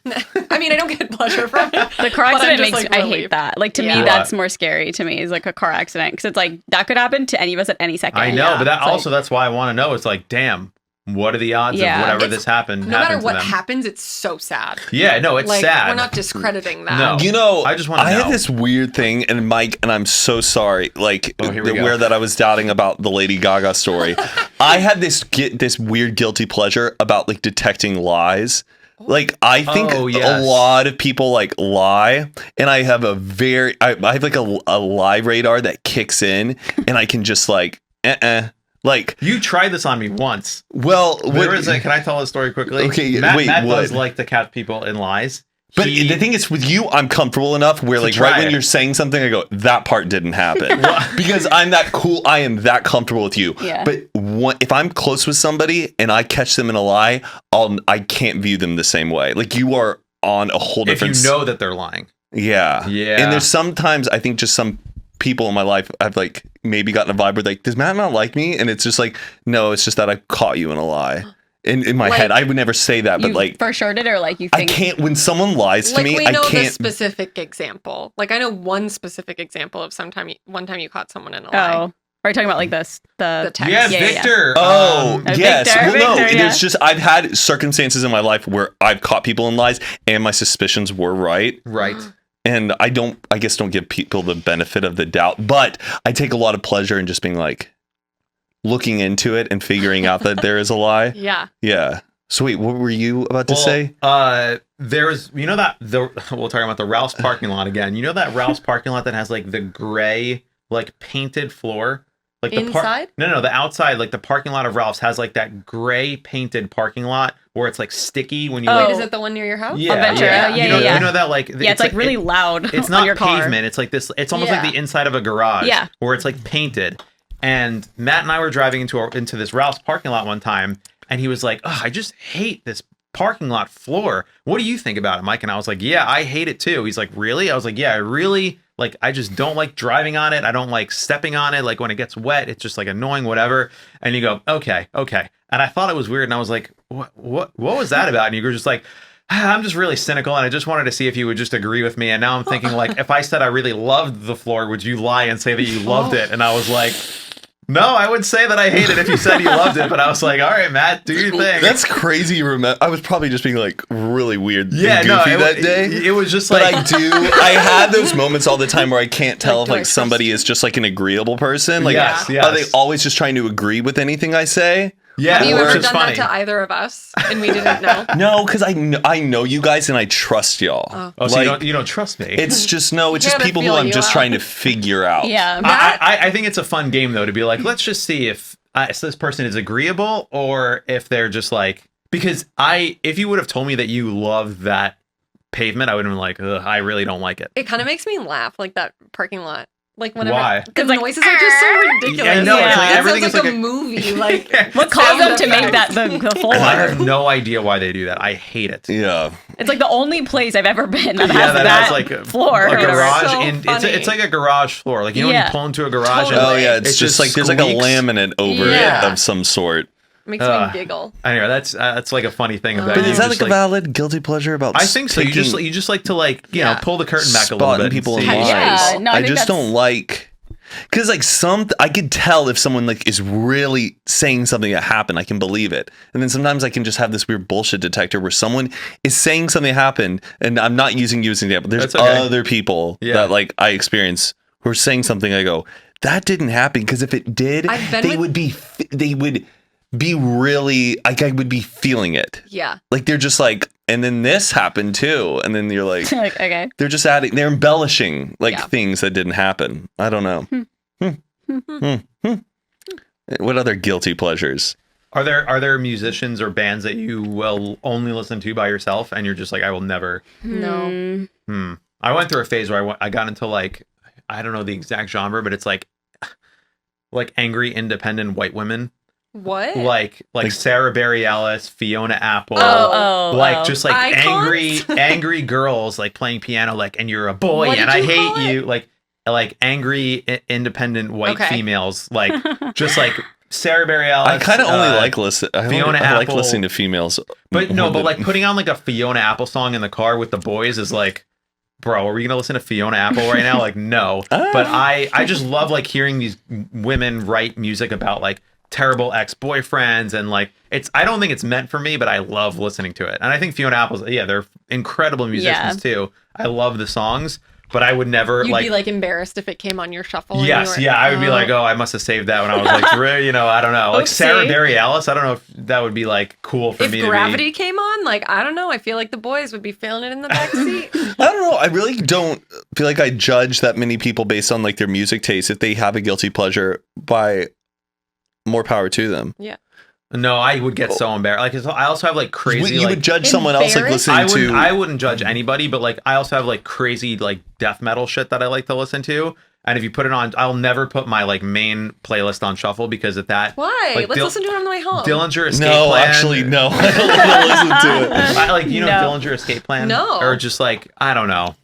I mean, I don't get pleasure from it. The car but I'm accident just, makes like, I relieved. hate that. Like to Yeah. me, What? that's more scary to me. Is like a car accident because it's like that could happen to any of us at any second. I know, Yeah. but that It's like- also that's why I want to know. It's like, damn, what are the odds Yeah. of whatever It's- this happened? No matter happened to what them? happens, it's so sad. Yeah, no, it's Like, sad. we're not discrediting that. No. You know, I just wanna I know. had this weird thing, and Mike, and I'm so sorry, like Oh, here we go. where that I was doubting about the Lady Gaga story. I had this weird guilty pleasure about like detecting lies. Like I think Oh, a yes. lot of people like lie, and I have I have like a lie radar that kicks in, and I can just like like. You tried this on me once. Well, There is can I tell a story quickly? Okay, Matt, wait, Matt what? does like to catch people in lies. But the thing is, with you, I'm comfortable enough where, like, try right when it. you're saying something, I go, that part didn't happen. Because I'm that cool. I am that comfortable with you. Yeah. But if I'm close with somebody and I catch them in a lie, I can't view them the same way. Like, you are on a whole if different... you know that they're lying. Yeah. Yeah. And there's sometimes, I think just some people in my life, I've, like, maybe gotten a vibe where, like, does Matt not like me? And it's just like, no, it's just that I caught you in a lie. In my Like, head, I would never say that, but You like... for sure did, or like you I think? can't, when someone lies to Like, me, we I know the can't... specific example. Like, I know one specific example of one time you caught someone in a lie. Oh, are you talking about like this? The text. Yeah, Yeah, yeah, yeah. Victor. Oh, yes. Victor, Well, no, Victor, yeah. there's just, I've had circumstances in my life where I've caught people in lies and my suspicions were right. Right. And I guess don't give people the benefit of the doubt, but I take a lot of pleasure in just being like looking into it and figuring out that there is a lie. Yeah. Yeah. So wait, what were you about to say? There's, we're talking about the Ralph's parking lot again. You know that Ralph's parking lot that has like the gray, like painted floor? Like the Inside? No, the outside, like the parking lot of Ralph's has like that gray painted parking lot where it's like sticky when you Oh. like. Wait, is it the one near your house? Yeah, Ventura. yeah, Yeah, you know, yeah. You know that like Yeah, it's like really loud. It's on not your car. pavement. It's like this. It's almost like Yeah. the inside of a garage. Yeah. Where it's like painted. And Matt and I were driving into this Ralph's parking lot one time, and he was like, "Oh, I just hate this parking lot floor. What do you think about it, Mike?" And I was like, "Yeah, I hate it too." He's like, "Really?" I was like, "Yeah, I really like. I just don't like driving on it. I don't like stepping on it. Like when it gets wet, it's just like annoying, whatever." And you go, "Okay." And I thought it was weird, and I was like, "What was that about?" And you were just like, I'm just really cynical, and I just wanted to see if you would just agree with me. And now I'm thinking, like, if I said I really loved the floor, would you lie and say that you loved it? And I was like, no, I would say that I hate it if you said you loved it. But I was like, all right, Matt, do your thing. That's crazy. I was probably just being like really weird yeah, and no, goofy that day. It was just But like, I had those moments all the time where I can't tell if do I like somebody is just like an agreeable person. Like, Yes, are they yes. always just trying to agree with anything I say? yeah, Have you which ever is done funny. that to either of us and we didn't know? No, because I know you guys and I trust y'all. Oh, so like, you don't trust me? it's just it's You just gotta people who feel I'm you just out. trying to figure out. Yeah. I think it's a fun game though to be like, let's just see if this person is agreeable or if they're just like, because if you would have told me that you love that pavement, I would have been like, ugh, I really don't like it. It kind of makes me laugh, like that parking lot. Like whenever Why? the like, noises are just so ridiculous. Yeah, I know, it's like That everything sounds is like like a a- movie. Like What caused them sound to make that effects. the floor? I have no idea why they do that. I hate it. Yeah. It's like the only place I've ever been that Yeah, has that that has like a, floor. a or whatever. garage. So and funny. it's like a garage floor. Like you know when Yeah. you pull into a garage. Totally. And Oh yeah, it's just like there's like a squeaks. laminate over Yeah. it of some sort. Makes Ugh. me giggle. Anyway, that's like a funny thing about. But you is that just, like a valid guilty pleasure about? I think so. You just like to like you know Yeah. pull the curtain back a little spotting bit. people in and see. lies. Yeah, no, I I think just that's- don't like because like I could tell if someone like is really saying something that happened. I can believe it, and then sometimes I can just have this weird bullshit detector where someone is saying something happened, and I'm not using you as an example. There's That's okay. other people Yeah. that like I experience who are saying something. I go, that didn't happen because if it did, I've been they with- would be really like I would be feeling it. Yeah. Like they're just like, and then this happened too, and then you're like. Like, okay. They're just they're embellishing like Yeah. things that didn't happen. I don't know. What other guilty pleasures? Are there musicians or bands that you will only listen to by yourself, and you're just like, I will never? No. I went through a phase where I got into like, I don't know the exact genre, but it's like angry independent white women, What? like Sarah Bareilles, Fiona Apple, Oh. just like Icons? angry girls like playing piano, like, and you're a boy What and did I you call hate it? you, like angry independent white Okay. females, like just like Sarah Bareilles. I kind of only like listen. Fiona I like Apple. listening to females. But no, more but than- like putting on like a Fiona Apple song in the car with the boys is like, bro, are we gonna listen to Fiona Apple right now? Like, no. But I just love like hearing these women write music about like terrible ex-boyfriends, and like I don't think it's meant for me, but I love listening to it. And I think Fiona Apple's they're incredible musicians too. I love the songs, but I would never You'd be like embarrassed if it came on your shuffle. and Yes, you were, I would be like, I must have saved that when I was like, I don't know. Like Sarah Bareilles, I don't know if that would be like cool for me. If Gravity came on, like, I don't know. I feel like the boys would be feeling it in the back seat. I don't know. I really don't feel like I judge that many people based on like their music taste. If they have a guilty pleasure, by more power to them. Yeah. No, I would get so embarrassed. Like, I also have like crazy. You would judge someone else like listening to. I wouldn't judge anybody, but like I also have like crazy like death metal shit that I like to listen to. And if you put it on, I'll never put my like main playlist on shuffle because of that. Why? Like, Let's listen to it on the way home. Dillinger Escape No, Plan. actually, no. I don't want to listen to it. I like Dillinger Escape Plan. No. Or just like I don't know.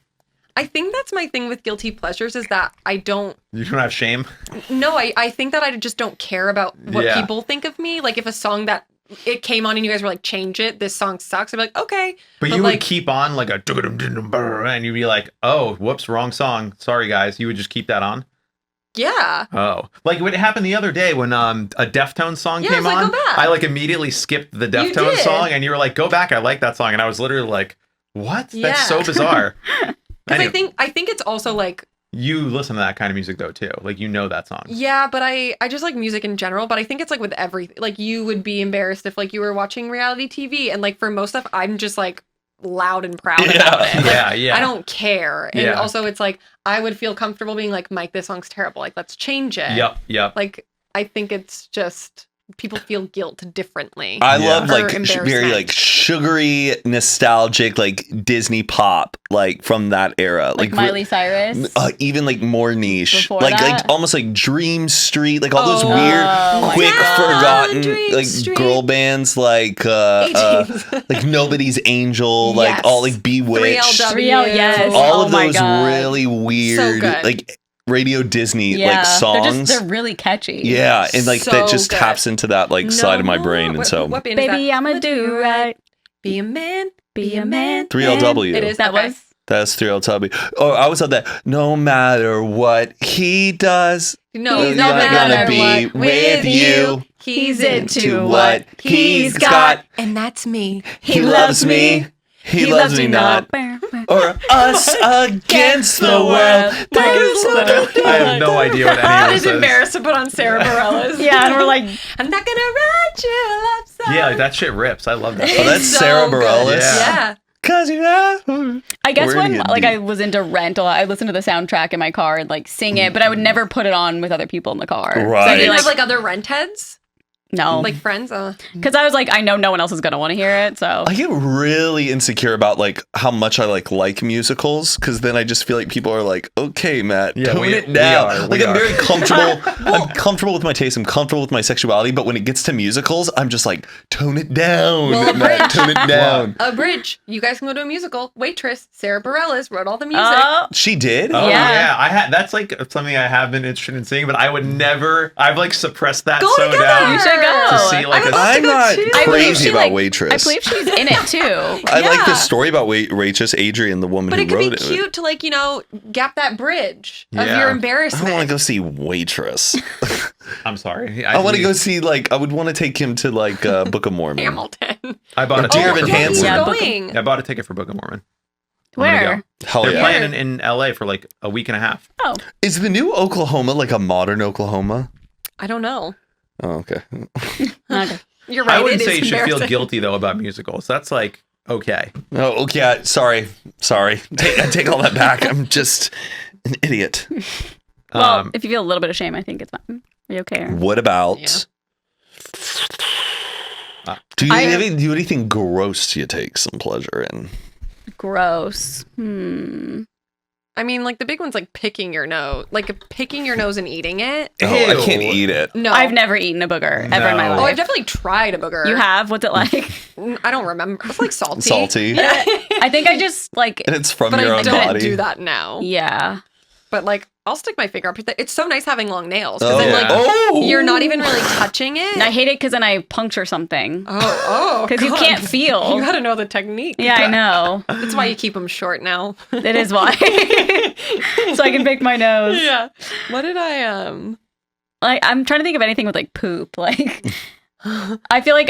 I think that's my thing with guilty pleasures is that I don't. You don't have shame. No, I think that I just don't care about what people think of me. Like if a song that it came on and you guys were like, change it, this song sucks, I'd be like, okay. But you would keep on like a and you'd be like, oh, whoops, wrong song. Sorry, guys. You would just keep that on. Yeah. Oh, like what happened the other day when a Deftones song came like, on. go back. I like immediately skipped the Deftones song, and you were like, "Go back, I like that song," and I was literally like, "What? That's so bizarre." Because I think it's also like you listen to that kind of music though too, like that song. Yeah, but I just like music in general. But I think it's like with everything. Like you would be embarrassed if like you were watching reality TV, and like for most stuff, I'm just like loud and proud about it. Like, yeah. I don't care. And also it's like I would feel comfortable being like, Mike, this song's terrible. Like, let's change it. Yep. Like, I think it's just people feel guilt differently. I love like very like sugary, nostalgic, like Disney pop, like from that era, like Miley Cyrus. Even like more niche, Before like that? almost like Dream Street, like all those weird, quick, forgotten like girl bands, like like Nobody's Angel, like all like Bewitched, 3LW, yes. all of those really weird, so like Radio Disney like songs. They're really catchy. Yeah, and like So that just good. taps into that like side of my brain, and so what band is Baby, that? I'ma do right. Be a man. Be a man. 3LW. It is. That Okay. was. That's 3LW. Oh, I was on that. No matter what he does, No, he's no not matter gonna be what, with you. He's into what he's got. and that's me. He loves me. He loves me not. Or us against the world. I have no idea what any of That this is is. embarrassed to put on Sarah Bareilles. Yeah, and we're like, I'm not gonna write you a love song. Yeah, like that shit rips. I love that. Oh, that's It's so Sarah good. Bareilles. Yeah. Cause you have. I guess We're when gonna like get I was into Rent a lot, I listened to the soundtrack in my car and like sing it, but I would never put it on with other people in the car. Right. So I'd Do be you like, have like other rent heads? no, Like friends? because I was like, I know no one else is gonna want to hear it, so I get really insecure about like how much I like musicals, because then I just feel like people are like, okay, Matt, Yeah, tone we- it we down. are, Like we I'm are. very comfortable. I'm comfortable with my taste. I'm comfortable with my sexuality. But when it gets to musicals, I'm just like, tone it down, Well, Matt, tone it down. A bridge. You guys can go to a musical. Waitress. Sarah Bareilles wrote all the music. oh, She did. Oh Yeah. yeah, that's like something I have been interested in seeing, but I would never. I've like suppressed that Go so together. down You should go. to see like I would a. love to I'm go not too. I believe crazy she, about like, Waitress. I believe she's in it too. I like the Yeah. story about Waitress, Adrian, the woman But who it could wrote be it. cute to like, gap that bridge of Yeah. your I embarrassment. don't want to go see Waitress. I'm sorry. I want to go see like I would want to take him to like Book of Mormon. Hamilton. I bought a Dear ticket Evan for Book of Hansen. You're Mormon. Book of- going. I bought a ticket for Book of Mormon. I'm gonna Where? go. Hell They're yeah! playing in LA for like a week and a half. Oh, Is the new Oklahoma like a modern Oklahoma? I don't know. Oh, okay. okay. You're right. I wouldn't it say is you should feel embarrassing. guilty though about musicals. That's like okay. Oh, okay. Sorry. I take all that back. I'm just an idiot. Well, if you feel a little bit of shame, I think it's fine. Are you okay? What about? Do you I- do anything gross you take some pleasure in? Gross. I mean, like the big one's like picking your nose, and eating it. Oh, I Ew. can't eat it. No, I've never eaten a booger ever in my No. Oh, I've life. definitely tried a booger. You have? What's it like? I don't remember. It's like salty. Salty. I think I just like, And it's from But your I own don't body. do that now. yeah. But like, I'll stick my finger up. It's so nice having long nails Oh. because then like Oh. you're not even really touching it. And I hate it because then I puncture something. Oh, Because you God. can't feel. You gotta know the technique. Yeah, I know. That's why you keep them short now. It is why. So I can pick my nose. Yeah. What did I like I'm trying to think of anything with like poop. Like I feel like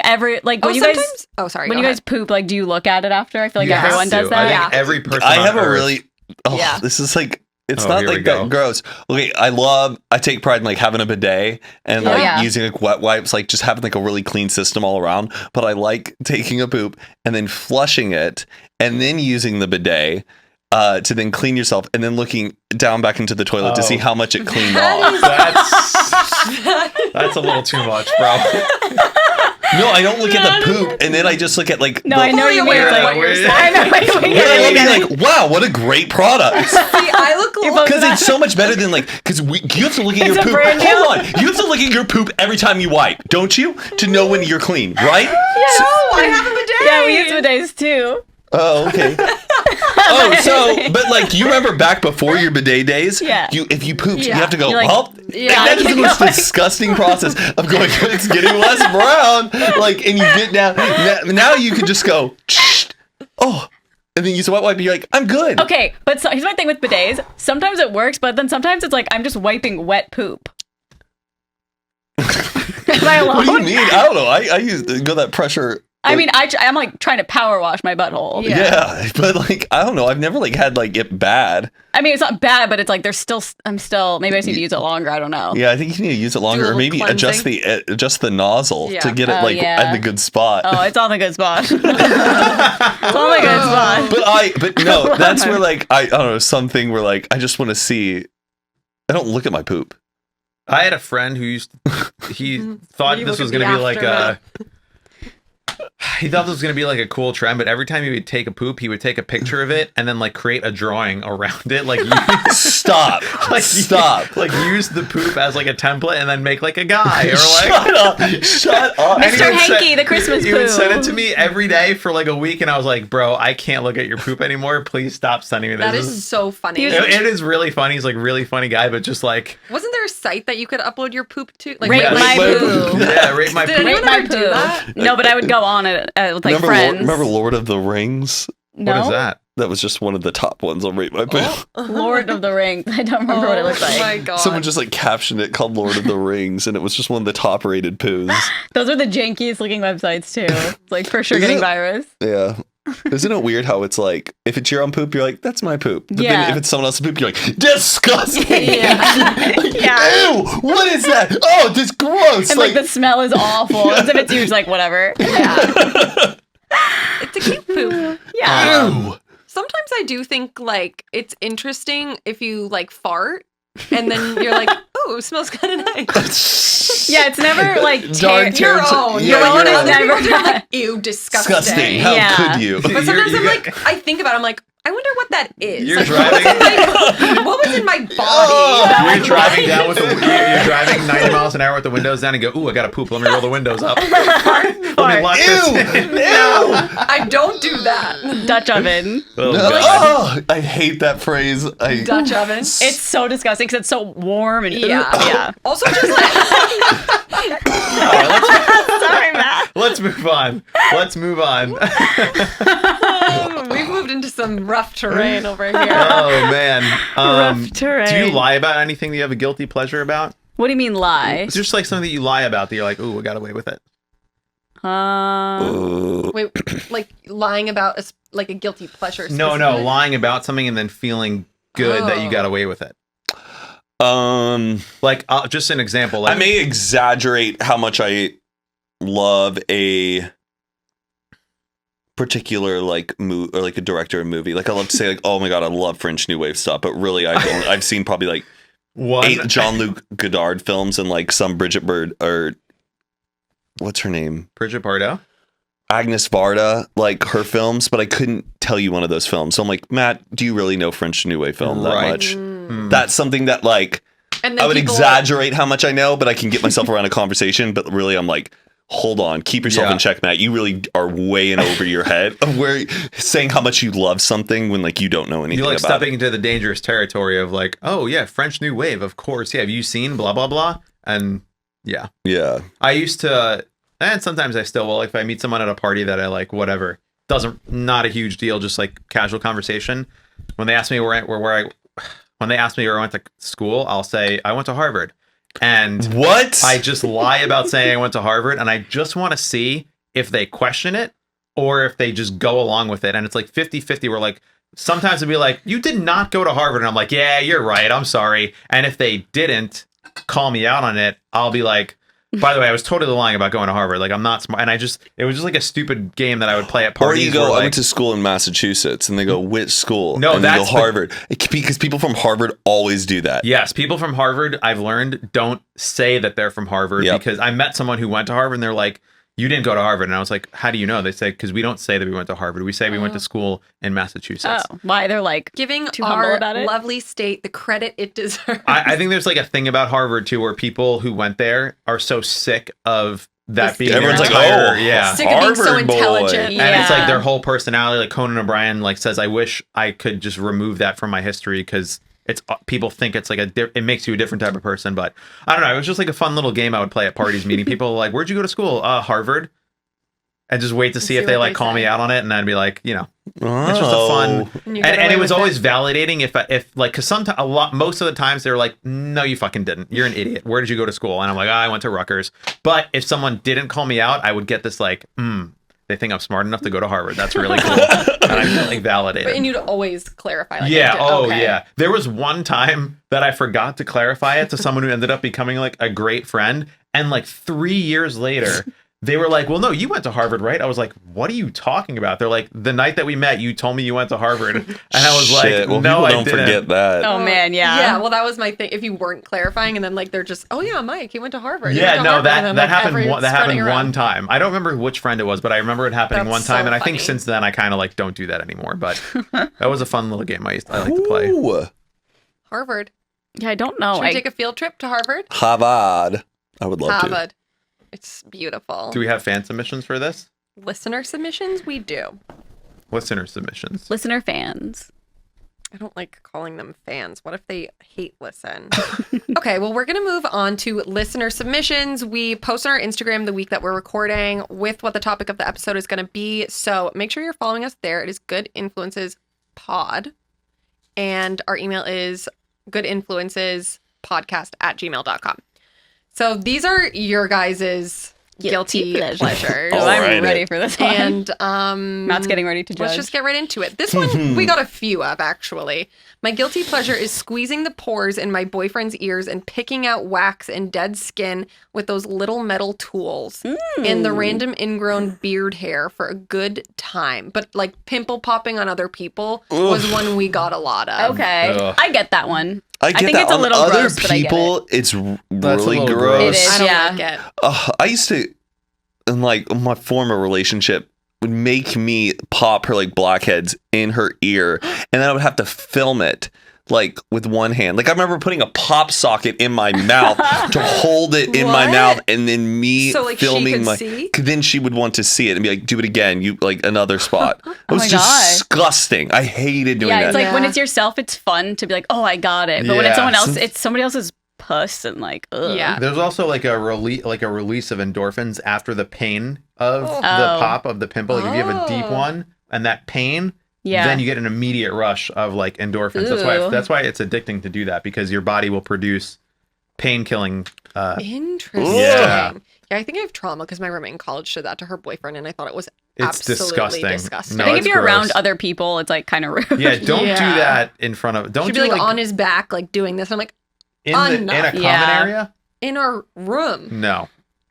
when you guys sorry. when you guys poop, like do you look at it after? I feel like You have everyone to. does that. I think every person. I on have a Earth- really. Oh, Yeah. this is like. It's Oh, not here we like go. that gross. Okay, I take pride in like having a bidet and like Yeah. using like wet wipes, like just having like a really clean system all around. But I like taking a poop and then flushing it and then using the bidet to then clean yourself and then looking down back into the toilet to see how much it cleaned off. That's a little too much, bro. No, I don't look at the poop and then I just look at like. No, I know you mean. Wait, Like, wait, I know what you mean. But I look at like, wow, what a great product. See, I look Because it's so much better than like, because you have to look at your It's a poop. brand new- Hold on, you have to look at your poop every time you wipe, don't you? To know when you're clean, right? I have a bidet. Yeah, we use bidets too. Oh, okay. Oh, so, but like, you remember back before your bidet days? Yeah. If you pooped, you Yeah. have to go, You're like, well, yeah, that is the I most know. disgusting process of going, it's getting less brown. Like, and you get down. Now you can just go, oh, and then use a wet wipe and you're like, I'm good. Okay, but here's my thing with bidets. Sometimes it works, but then sometimes it's like I'm just wiping wet poop. Am I alone? What do you mean? I don't know. I used to go that pressure. I mean, I'm like trying to power wash my butthole. Yeah. Yeah, but like, I don't know. I've never like had like it bad. I mean, it's not bad, but it's like I'm still. Maybe I just need to use it longer. I don't know. Yeah, I think you need to use it longer, or little maybe adjust the nozzle Yeah. to get it Oh, like yeah. at the good spot. Oh, it's on the good spot. It's on the good spot. But no, that's where like I don't know, something where like I just want to see. I don't look at my poop. I had a friend who he thought You this look was at going to the be like aftermath. he thought this was going to be like a cool trend, but every time he would take a poop, he would take a picture of it and then like create a drawing around it. Like, Stop. Stop. Like use the poop as like a template and then make like a guy or like. Shut up. Shut up. And he Mr. would Hanky, the Christmas He would send it poo. to me every day for like a week, and I was like, bro, I can't look at your poop anymore. Please stop sending me this. That This is so funny. it is really funny. He's like really funny guy, but just like Wasn't there a site that you could upload your poop to? Like, Rate Yeah, my like, poo. Yeah, rate my Did poop. anyone Rate my ever do poo. that? No, but I would go on it with like remember, friends. remember Lord of the Rings? No? What is that? That was just one of the top ones on Rate My Poop. Lord of the Rings. I don't remember what it looks Oh like. my god. Someone just like captioned it called Lord of the Rings, and it was just one of the top rated poos. Those are the jankiest looking websites too. It's like for sure Is getting it? virus. Yeah. Isn't it weird how it's like, if it's your own poop, you're like, that's my poop. But Yeah. then if it's someone else's poop, you're like, disgusting. Yeah. Like, Yeah. ew, what is that? Oh, this gross. And like the smell is awful. As if it's yours, like whatever. Yeah. It's a cute poop. Yeah. ew. Sometimes I do think like it's interesting if you like fart and then you're like, oh, it smells kind of nice. Yeah, it's never like Darn Your territory. own. Yeah, Your own you're is right. Other people never do, I'm like, ew, disgusting. Disgusting. How Yeah. could you? But sometimes You I'm got- like, I think about it, I'm like, I wonder what that is. You're Like, driving. what was in my body? Oh. You're driving down with you're driving 90 miles an hour with the windows down and go, ooh, I got to poop. Let me roll the windows up. Let me lock this Ew. in. Ew. I don't do that. Dutch oven. Oh, No. God. Oh, I hate that phrase. Dutch oven. It's so disgusting because it's so warm and Yeah. yeah. Also, just like Sorry, Matt. Let's move on. Let's move on. we've moved into some rough terrain over here. Oh, man. Rough terrain. Do you lie about anything that you have a guilty pleasure about? What do you mean lie? It's just like something that you lie about that you're like, ooh, I got away with it. Wait, like lying about like a guilty pleasure. No, specifically? lying about something and then feeling good that you got away with it. Like, just an example. Like, I may exaggerate how much I love a particular like or like a director or movie. Like I love to say like, oh my god, I love French New Wave stuff, but really I've seen probably like one 8 Jean-Luc Godard films and like some Bridget Bird or what's her name? Bridget Bardot. Agnes Varda, like her films, but I couldn't tell you one of those films. So I'm like, Matt, do you really know French New Wave film that Right. much? Hmm. That's something that like And then I would people- exaggerate how much I know, but I can get myself around a conversation. But really, I'm like, hold on, keep yourself Yeah. in check, Matt. You really are way in over your head of where saying how much you love something when like you don't know anything You're like about stepping it. into the dangerous territory of like, oh yeah, French New Wave, of course. Yeah, have you seen blah blah blah? And yeah, Yeah, I used to, and sometimes I still will. Like if I meet someone at a party that I like, whatever, not a huge deal, just like casual conversation. When they ask me when they ask me where I went to school, I'll say I went to Harvard. And What? I just lie about saying I went to Harvard, and I just want to see if they question it or if they just go along with it. And it's like 50-50. We're like, sometimes it'd be like, you did not go to Harvard. And I'm like, yeah, you're right. I'm sorry. And if they didn't call me out on it, I'll be like, by the way, I was totally lying about going to Harvard. Like, I'm not smart. And it was just like a stupid game that I would play at Or parties. you go, where, I like, went to school in Massachusetts, and they go, which school? No, and they go that's Harvard. Because people from Harvard always do that. yes, people from Harvard, I've learned, don't say that they're from Harvard. Yep. Because I met someone who went to Harvard, and they're like, you didn't go to Harvard. And I was like, how do you know? They say, because we don't say that we went to Harvard. We say we went to school in Massachusetts. Oh, why they're like Giving too humble our about it? lovely state the credit it deserves. I think there's like a thing about Harvard too, where people who went there are so sick of that being Everyone's their like, entire, oh, yeah. Sick of being so Harvard boy. intelligent. Yeah. And it's like their whole personality. Like Conan O'Brien like says, I wish I could just remove that from my history because it's people think it's like it makes you a different type of person. But I don't know. It was just like a fun little game I would play at parties, meeting people like, where'd you go to school? Harvard. And just wait to see if they what like they call say. me out on it, and I'd be like, you know, Oh. it's just a fun. And you get And away it was with always validating if like, because sometimes most of the times they were like, no, you fucking didn't. You're an idiot. Where did you go to school? And I'm like, I went to Rutgers. But if someone didn't call me out, I would get this like, they think I'm smart enough to go to Harvard. That's really cool. And I feel like validated. And you'd always clarify. Like, Yeah. Oh, okay. yeah. There was one time that I forgot to clarify it to someone who ended up becoming like a great friend. And like 3 years later, they were like, well, no, you went to Harvard, right? I was like, what are you talking about? They're like, the night that we met, you told me you went to Harvard. And I was Shit. like, Well, no, people I don't didn't. forget that. Oh man, yeah. Yeah, well, that was my thing. If you weren't clarifying, and then like they're just, oh yeah, Mike, he went to Harvard. He Yeah, went to no, Harvard," and that then, that like, happened. everyone's That happened spreading around. one time. I don't remember which friend it was, but I remember it happening That's one time. so And I think funny. since then, I kind of like don't do that anymore. But that was a fun little game I like to play. Ooh. Harvard. Yeah, I don't know. Should we take a field trip to Harvard? Harvard. I would love to. Harvard. It's beautiful. Do we have fan submissions for this? Listener submissions? We do. Listener submissions. Listener fans. I don't like calling them fans. What if they hate listen? Okay, well, we're going to move on to listener submissions. We post on our Instagram the week that we're recording with what the topic of the episode is going to be. So make sure you're following us there. It is Good Influences Pod. And our email is goodinfluencespodcast@gmail.com. So these are your guys' guilty pleasures. All I'm right. ready for this one. And Matt's getting ready to judge. let's just get right into it. This one we got a few of, actually. My guilty pleasure is squeezing the pores in my boyfriend's ears and picking out wax and dead skin with those little metal tools and the random ingrown beard hair for a good time. But like pimple popping on other people was one we got a lot of. Okay. Ugh. I get that one. I get think that it's a on little other gross, but I get people. It's That's a really little gross. It is. I don't Yeah. like it. I used to, in like my former relationship, would make me pop her like blackheads in her ear, and then I would have to film it like with one hand. Like I remember putting a pop socket in my mouth to hold it in my What? mouth, and then me So, like, she filming could my. see? Then she would want to see it and be like, "Do it again." You like another spot. It was my just God. disgusting. I hated doing Yeah, that. it's like when Yeah. it's yourself, it's fun to be like, oh, I got it. But when Yeah. it's someone else, it's somebody else's puss and like, ugh. Yeah. There's also like a release of endorphins after the pain of the Oh. pop of the pimple. Like if you have a deep Oh. one and that pain, Yeah. then you get an immediate rush of like endorphins. Ooh. That's why it's addicting to do that, because your body will produce pain killing. Interesting. Yeah. Yeah, I think I have trauma because my roommate in college did that to her boyfriend, and I thought it was It's absolutely disgusting. disgusting. No, I think it's if you're gross. around other people, it's like kind of rude. Yeah, don't do Yeah. that in front of. Don't She'd do be like on his back, like doing this. And I'm like, in a enough. common Yeah. area. in our room. No,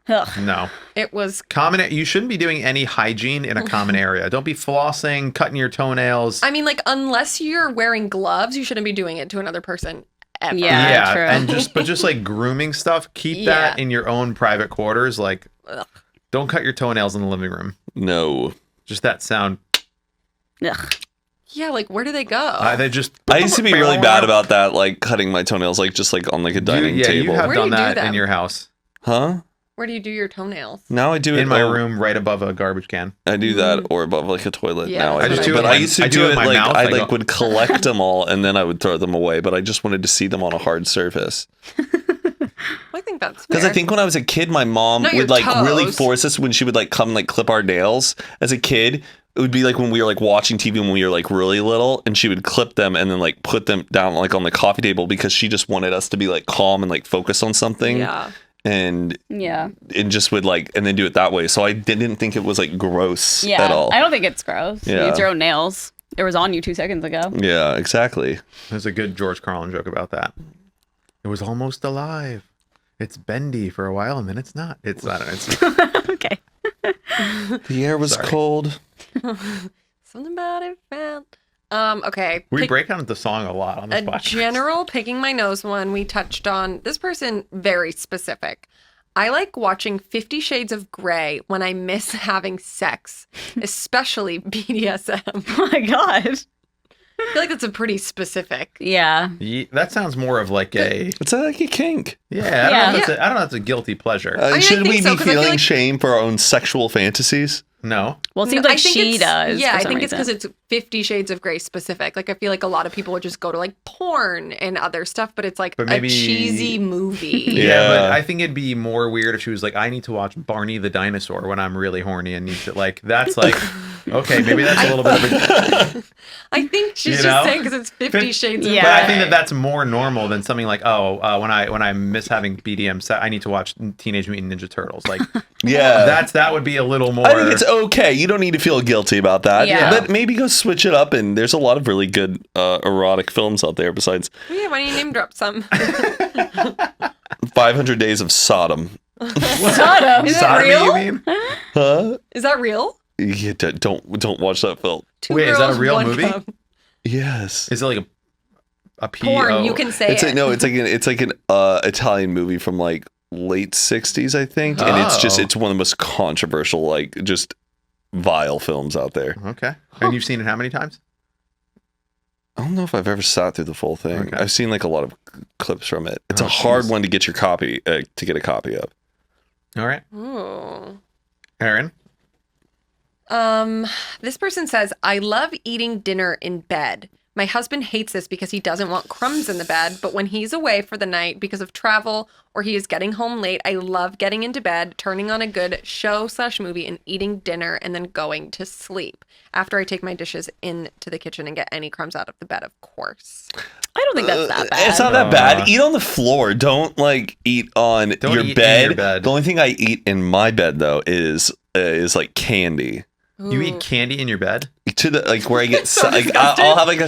Ugh. no. It was. Common. You shouldn't be doing any hygiene in a common area. Don't be flossing, cutting your toenails. I mean, like, unless you're wearing gloves, you shouldn't be doing it to another person ever. Yeah. true. and just like grooming stuff, keep that Yeah. in your own private quarters. Like, Ugh. don't cut your toenails in the living room. No. Just that sound. Ugh. Yeah, like, where do they go? They just. I used to be really bad about that, like cutting my toenails, like just like on like a dining You table. have Where do done you do that in them? your house. Huh? Where do you do your toenails? Now I do it In my oh, room, right above a garbage can. I do that or above like a toilet. Yeah, now I that's just what do I but do. I used to I do do it it with my like mouth. I I like go- would collect them all and then I would throw them away. But I just wanted to see them on a hard surface. I think that's Because fair. I think when I was a kid, my mom Not your would like really toes. force us when she would like come like clip our nails as a kid. it would be like when we were like watching TV when we were like really little, and she would clip them and then like put them down like on the coffee table because she just wanted us to be like calm and like focus on something. Yeah. And it just would like, and then do it that way. So I didn't think it was like gross at all. I don't think it's gross. Yeah. Use your own nails. It was on you 2 seconds ago. Yeah, exactly. There's a good George Carlin joke about that. It was almost alive. It's bendy for a while and then it's not. It's not. It's Okay. The air was cold. Something about it felt. Okay. We break down the song a lot on this A podcast. general picking my nose one we touched on. This person, very specific. I like watching 50 Shades of Grey when I miss having sex, especially BDSM. Oh my god. I feel like that's a pretty specific. Yeah. That sounds more of like a It's like a kink. I don't know. If Yeah. I don't know. If it's a guilty pleasure. mean, I Should think we so, be 'cause I feel feeling like- shame for our own sexual fantasies? No. Well, it seems I like think she it's- does. Yeah, for I some think it's reason. because it's 50 Shades of Grey specific. Like, I feel like a lot of people would just go to like porn and other stuff, but it's like But maybe- a cheesy movie. Yeah, but Yeah. I think it'd be more weird if she was like, I need to watch Barney the dinosaur when I'm really horny and need to like. That's like, okay, maybe that's a little bit of a. I think she's You just know? saying because it's 50 Shades of Yeah. But I Grey. think that that's more normal than something like, when I miss having BDM set, I need to watch Teenage Mutant Ninja Turtles. Like, Yeah. that would be a little more. I think it's okay. You don't need to feel guilty about that. Yeah. But maybe go switch it up. And there's a lot of really good erotic films out there besides Yeah, why don't you name drop some? 500 Days of Sodom. Sodom. Is that Sodomy, real? you mean? Huh? Is that real? Yeah, don't watch that film. Two Wait, is that a girls, real one movie? cup. Yes. Is it like a P? Porn, you can say It's it. like, no, it's like an Italian movie from like late 60s, I think. And Oh. it's one of the most controversial, like just vile films out there. Okay. And you've seen it how many times? I don't know if I've ever sat through the full thing. Okay. I've seen like a lot of clips from it. It's Oh, a hard jeez. one to get your copy to get a copy of. All right. Ooh. Aaron? This person says, I love eating dinner in bed. My husband hates this because he doesn't want crumbs in the bed, but when he's away for the night because of travel or he is getting home late, I love getting into bed, turning on a good show/movie and eating dinner and then going to sleep after I take my dishes into the kitchen and get any crumbs out of the bed, of course. I don't think that's that bad. It's not that bad. Eat on the floor. Don't like eat on Don't your eat in bed. your bed. The only thing I eat in my bed though is like candy. You Ooh. eat candy in your bed? To the like where I get So like disgusting. I'll have like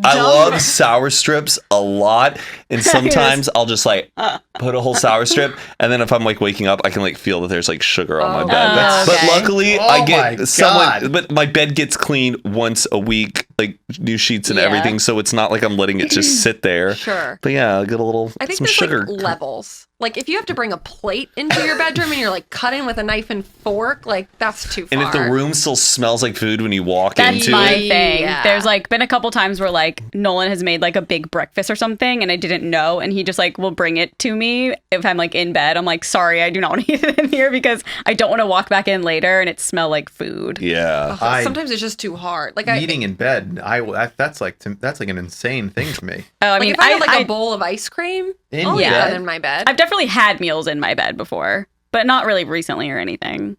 I love sour strips a lot, and sometimes I'll just like put a whole sour strip, and then if I'm like waking up, I can like feel that there's like sugar on my Oh, bed. that's- But okay. luckily, Oh I my get someone. God. But my bed gets cleaned once a week, like new sheets and Yeah. everything, so it's not like I'm letting it just sit there. Sure. But yeah, I'll get a little I think some there's sugar. like levels. Like if you have to bring a plate into your bedroom and you're like cutting with a knife and fork, like that's too far. And if the room still smells like food when you walk That's into my it, thing. Yeah. There's like been a couple times where like Nolan has made like a big breakfast or something and I didn't know and he just like will bring it to me if I'm like in bed. I'm like, sorry, I do not want to eat it in here because I don't want to walk back in later and it smell like food. yeah. Ugh, sometimes it's just too hard. Like Eating in bed, that's like an insane thing to me. Oh, I like mean, if I had like a bowl of ice cream, In I'll eat bed? that in my bed. I've definitely had meals in my bed before, but not really recently or anything.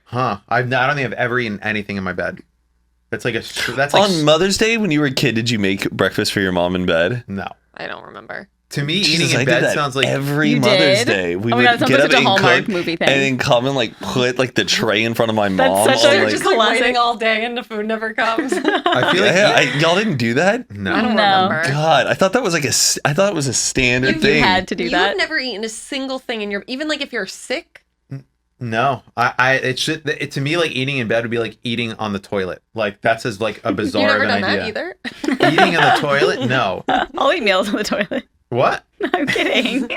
Huh? I don't think I've ever eaten anything in my bed. That's like that's like On Mother's Day, when you were a kid, did you make breakfast for your mom in bed? no. I don't remember. To me, Jesus, eating I in did bed that sounds like every You Mother's did? Day. We Oh my would God, it sounds get like up such a and Hallmark cook, movie thing. and then come and like put like the tray in front of my That's mom. such on, a- like, Just like Classic. waiting all day and the food never comes. I I feel like yeah, y'all didn't do that. no. don't No. remember. God, I thought that was like I thought it was a standard You thing. had to do You've that. never eaten a single thing in your, even like if you're sick. No, it should. To me, like eating in bed would be like eating on the toilet. Like that's as like a bizarre You of never an done idea. that either. Eating on the toilet? No. I'll eat meals on the toilet. What? I'm kidding.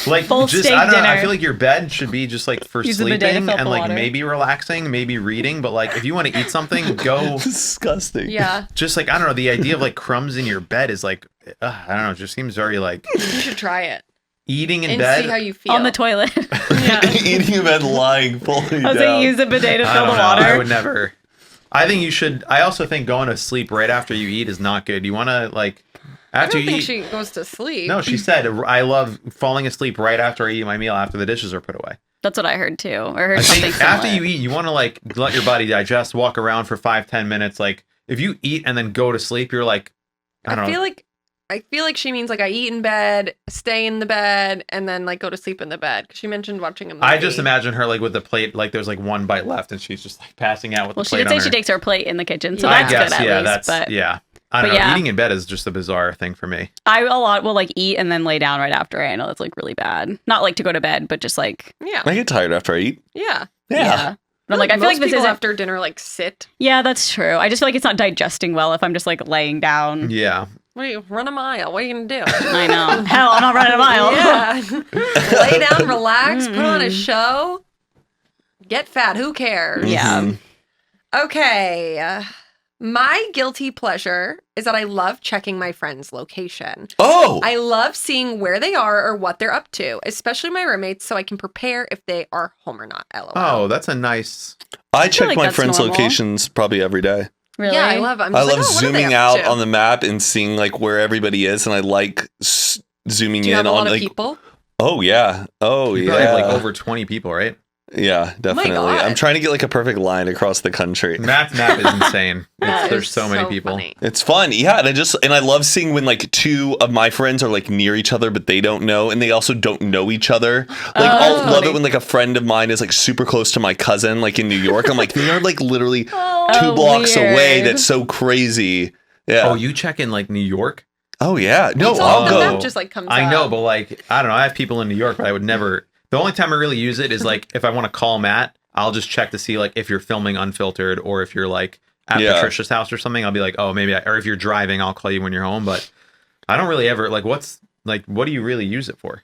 Like Full just steak I don't know. I dinner. feel like your bed should be just like for Use the bidet to sleeping fill up and the like water. maybe relaxing, maybe reading. But like if you want to eat something, go. Disgusting. Yeah. Just like I don't know. The idea of like crumbs in your bed is like I don't know. It just seems very like You should try it eating in and bed. see how you feel. On the toilet. Yeah. Eating in bed, lying fully I was down. like, use a bidet to I fill don't the know. water. I would never. I think you should. I also think going to sleep right after you eat is not good. You want to like I after don't you think eat. she goes to sleep. No, she said I love falling asleep right after I eat my meal after the dishes are put away. That's what I heard too. Or heard I something think after similar. you eat, you want to like let your body digest, walk around for 5-10 minutes. Like if you eat and then go to sleep, you're like, I don't know. I feel like she means like I eat in bed, stay in the bed, and then like go to sleep in the bed. Because she mentioned watching a movie. I just imagine her like with the plate, like there's like one bite left, and she's just like passing out with Well, the she plate did say on she her. takes her plate in the kitchen, so Yeah. I that's guess, good at yeah, least. that's But yeah. I don't but know. yeah. Eating in bed is just a bizarre thing for me. I a lot will like eat and then lay down right after. I know that's like really bad. Not like to go to bed, but just like Yeah. I get tired after I eat. Yeah. yeah. But I'm like, I feel Most like this people isn't. after dinner like sit. Yeah, that's true. I just feel like it's not digesting well if I'm just like laying down. Yeah. Wait, run a mile. What are you gonna do? I know. Hell, I'm not running a mile. Yeah. Lay down, relax, put on a show. Get fat. Who cares? Yeah. Mhm. Okay. My guilty pleasure is that I love checking my friends' location. Oh, I love seeing where they are or what they're up to, especially my roommates, so I can prepare if they are home or not. LOL. Oh, that's a nice. I check like my that's friends' normal. locations probably every day. Really? Yeah, I love. I'm I just like, love oh, what are they zooming up out to? on the map and seeing like where everybody is, and I like zooming Do you in have a on lot of like. people? Oh yeah. Oh You yeah. probably have like over 20 people, right? Yeah, definitely. God. I'm trying to get like a perfect line across the country. Matt's map is insane. That There's is so many people. funny. It's fun, yeah, and I love seeing when like two of my friends are like near each other, but they don't know, and they also don't know each other. Like, I'll love funny. it when like a friend of mine is like super close to my cousin, like in New York. I'm like, they are like literally 2 blocks away. weird. That's so crazy. Yeah. Oh, you check in like New York? Oh yeah. No, It's all I'll the go. map just like comes I know, up. but like, I don't know. I have people in New York, but I would never. The only time I really use it is like if I want to call Matt, I'll just check to see like if you're filming unfiltered or if you're like at Yeah. Patricia's house or something. I'll be like, oh, maybe, or if you're driving, I'll call you when you're home. But I don't really ever like. What do you really use it for?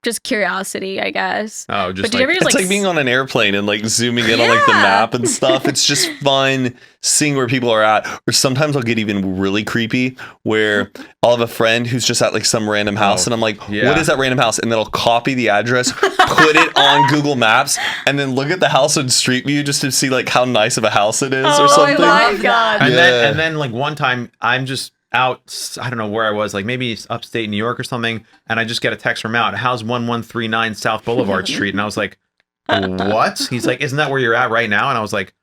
Just curiosity, I guess. Oh, just But did you ever like just It's like being on an airplane and like zooming in on like the Yeah. map and stuff. It's just fun seeing where people are at. Or sometimes I'll get even really creepy where I'll have a friend who's just at like some random house and I'm like, yeah. what is that random house? And then I'll copy the address, put it on Google Maps, and then look at the house on Street View just to see like how nice of a house it is or Oh something. my god. and Yeah. then like one time I'm just out, I don't know where I was, like maybe upstate New York or something, and I just get a text from out, how's 1139 South Boulevard Street? And I was like, what? He's like, isn't that where you're at right now? And I was like,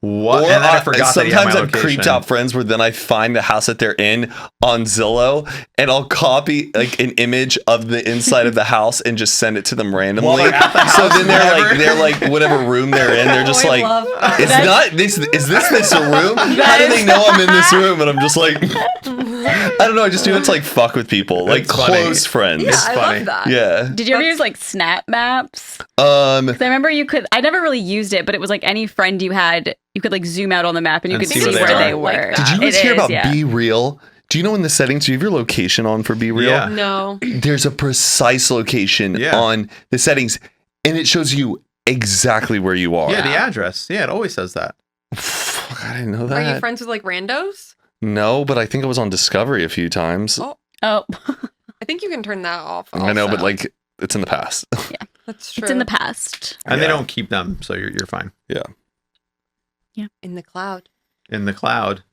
what? Or And then I forgot that he had sometimes my I've location. creeped out friends where then I find the house that they're in on Zillow and I'll copy like an image of the inside of the house and just send it to them randomly. While they're at the So house, then they're like whatever room they're in, they're just Oh, I like, love that. it's not this. Is this a room? How do they know I'm in this room? And I'm just like, I don't know. I just do it to like fuck with people, like It's funny. close friends. Yeah, I funny. love that. Yeah. Did you ever use like snap maps? 'Cause I remember I never really used it, but it was like any friend you had, you could like zoom out on the map and you And could see see where where they they are. were. Like that. Did you guys It hear is, about yeah. Be Real? Do you know in the settings, do you have your location on for Be Real? Yeah. No. There's a precise location Yeah. on the settings and it shows you exactly where you are. Yeah, the address. Yeah, it always says that. Fuck, I didn't know Are that. you friends with like randos? No, but I think I was on Discovery a few times. Oh. Oh, I think you can turn that off. I know, but also. like it's in the past. That's true. it's in the past. And they Yeah. don't keep them, so you're fine. in the cloud. In the cloud.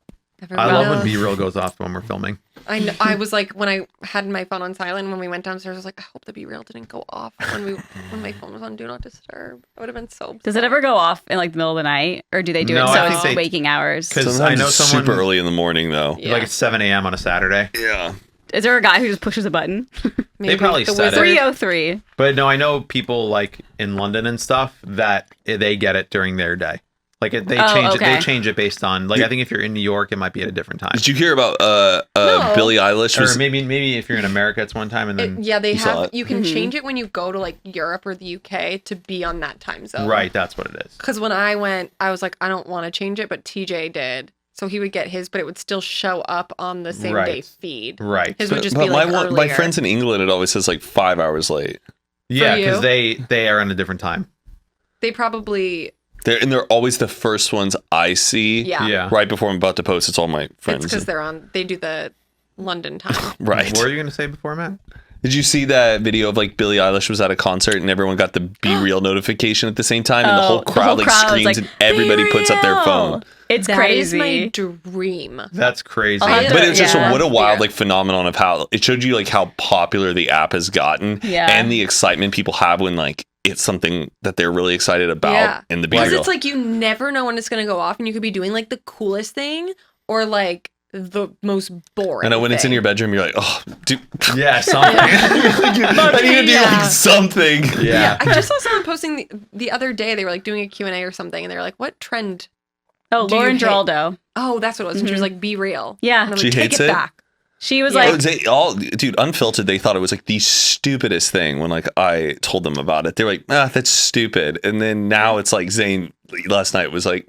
Everyone I love knows. when B-roll goes off when we're filming. I know, I was like, when I had my phone on silent, when we went downstairs, I was like, I hope the B-reel didn't go off when my phone was on Do Not Disturb. I would have been so Does it ever go off in like the middle of the night, or do they do No, it I so think it's they- waking hours? 'Cause Sometimes I know it's someone super early in the morning though. Yeah. Like it's 7 a.m. on a Saturday. Yeah. Is there a guy who just pushes a button? Maybe probably the said it. wizard. 3:03. But no, I know people like in London and stuff that they get it during their day. Like they Oh, change it. okay. They change it based on like I think if you're in New York, it might be at a different time. Did you hear about No. Billie Eilish Or was maybe if you're in America, it's one time and then Yeah, they You saw have. it. You can Mhm. change it when you go to like Europe or the UK to be on that time zone. right. That's what it is. Because when I went, I was like, I don't want to change it, but TJ did. So he would get his, but it would still show up on the same Right. day feed. Right. His would just but be like my earlier. friends in England, it always says like 5 hours late. Yeah, you? because they are on a different time. They probably, They're always the first ones I see. yeah. Yeah. Right before I'm about to post, it's all my It's friends. because they do the London time. Right. What were you gonna say before, Matt? Did you see that video of like Billie Eilish was at a concert and everyone got the Be Real notification at the same time and the whole crowd like was screams and everybody puts up their phone. It's That is crazy. my dream. That's crazy. I- But it's just Yeah. what a wild Yeah. like phenomenon of how it showed you like how popular the app has gotten Yeah. and the excitement people have when like it's something that they're really excited about Yeah. in the Be Because Real. it's like you never know when it's going to go off, and you could be doing like the coolest thing or like the most boring. I know when it's in thing. your bedroom, you're like, oh, dude, Yeah, something. I need to do Yeah. like something. Yeah. I just saw someone posting the other day. They were like doing a Q&A or something, and they were like, "What trend?" Oh, Do you Lauren hate- Geraldo. Oh, that's what it was. And she was like, "Be real." Yeah. And I'm She like, Take hates it it? back. She was Yeah. like, They all, dude, unfiltered. They thought it was like the stupidest thing when like I told them about it. They're like, that's stupid. And then now it's like Zane last night was like,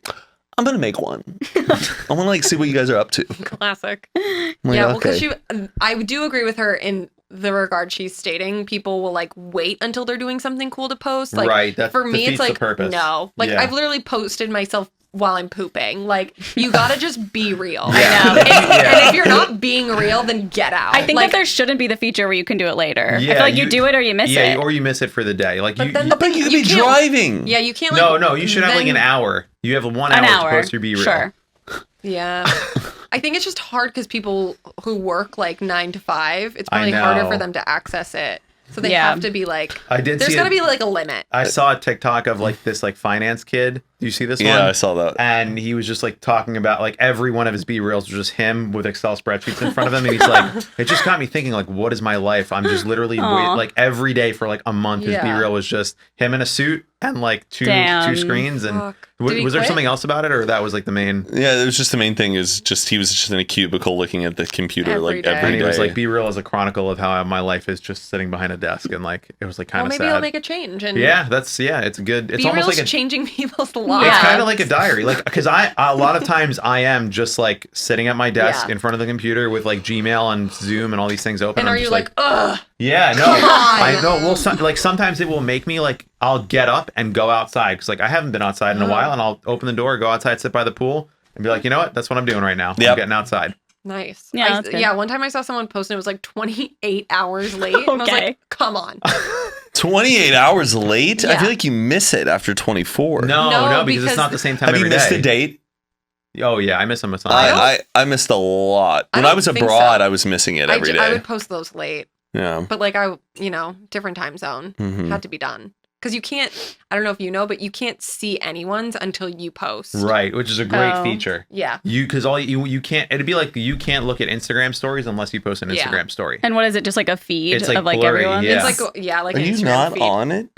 I'm gonna make one. I want to like see what you guys are up to. Classic. I'm like, Yeah, well, because okay. I do agree with her in the regard she's stating. People will like wait until they're doing something cool to post. Like, Right, that for me, defeats it's the like purpose. no. Like Yeah. I've literally posted myself while I'm pooping. Like you gotta just be real. Yeah. know. And if you're not being real, then get out. I think like, that there shouldn't be the feature where you can do it later. I Yeah, feel like you do it or you miss Yeah, it. or you miss it for the day. Like But you. then you- the But thing- you could you be can't- driving. Yeah, you can't. Like, no, you should have like an then- hour. You have 1 An hour hour. to post your Be Real. Sure. Yeah. I think it's just hard because people who work like 9 to 5, it's I probably harder know. for them to access it. So they Yeah. have to be like, I did there's see got to it. be like a limit. I saw a TikTok of like this like finance kid. Do you see this one? Yeah, I saw that. And he was just like talking about like every one of his B reels was just him with Excel spreadsheets in front of him, and he's like, it just got me thinking like, what is my life? I'm just literally Aw. like every day for like a month. His B Yeah. reel was just him in a suit and like two Damn. screens. And Fuck. Did he was there quit? something else about it, or that was like the main? Yeah, it was just the main thing is just he was just in a cubicle looking at the computer Every like day. every And he day. was like, Be Real is a chronicle of how my life is just sitting behind a desk, and like it was like kind Well, of maybe sad. I'll make a change. And Yeah, it's good. It's Be almost Real's like a changing people's lives. It's Yeah. kind of like a diary, like because I a lot of times I am just like sitting at my desk Yeah. in front of the computer with like Gmail and Zoom and all these things open. And I'm are you just like, ugh? yeah, no, Come on. I know. Well, like sometimes it will make me like I'll get up and go outside because like I haven't been outside in a while, and I'll open the door, go outside, sit by the pool, and be like, you know what? That's what I'm doing right now. I'm Yep. getting outside. Nice. Yeah, that's good. Yeah, one time I saw someone post and it was like 28 hours late. And I was Okay. like, come on. 28 hours late? I Yeah. feel like you miss it after 24. No, No, because it's because not the same time Have you every day. missed a date? Oh yeah, I miss them a ton. I missed a lot. I When I don't was think abroad, so. I was missing it every day. I would post those late. Yeah. But like different time zone Mhm. had to be done. Because you can't, I don't know if you know, but you can't see anyone's until you post. Right, which is a great Oh. feature. Yeah. Because you can't. It'd be like you can't look at Instagram stories unless you post an Yeah. Instagram story. And what is it? Just like a feed It's, like, of like blurry, everyone? yeah. It's like, like Are an you Instagram not feed. on it?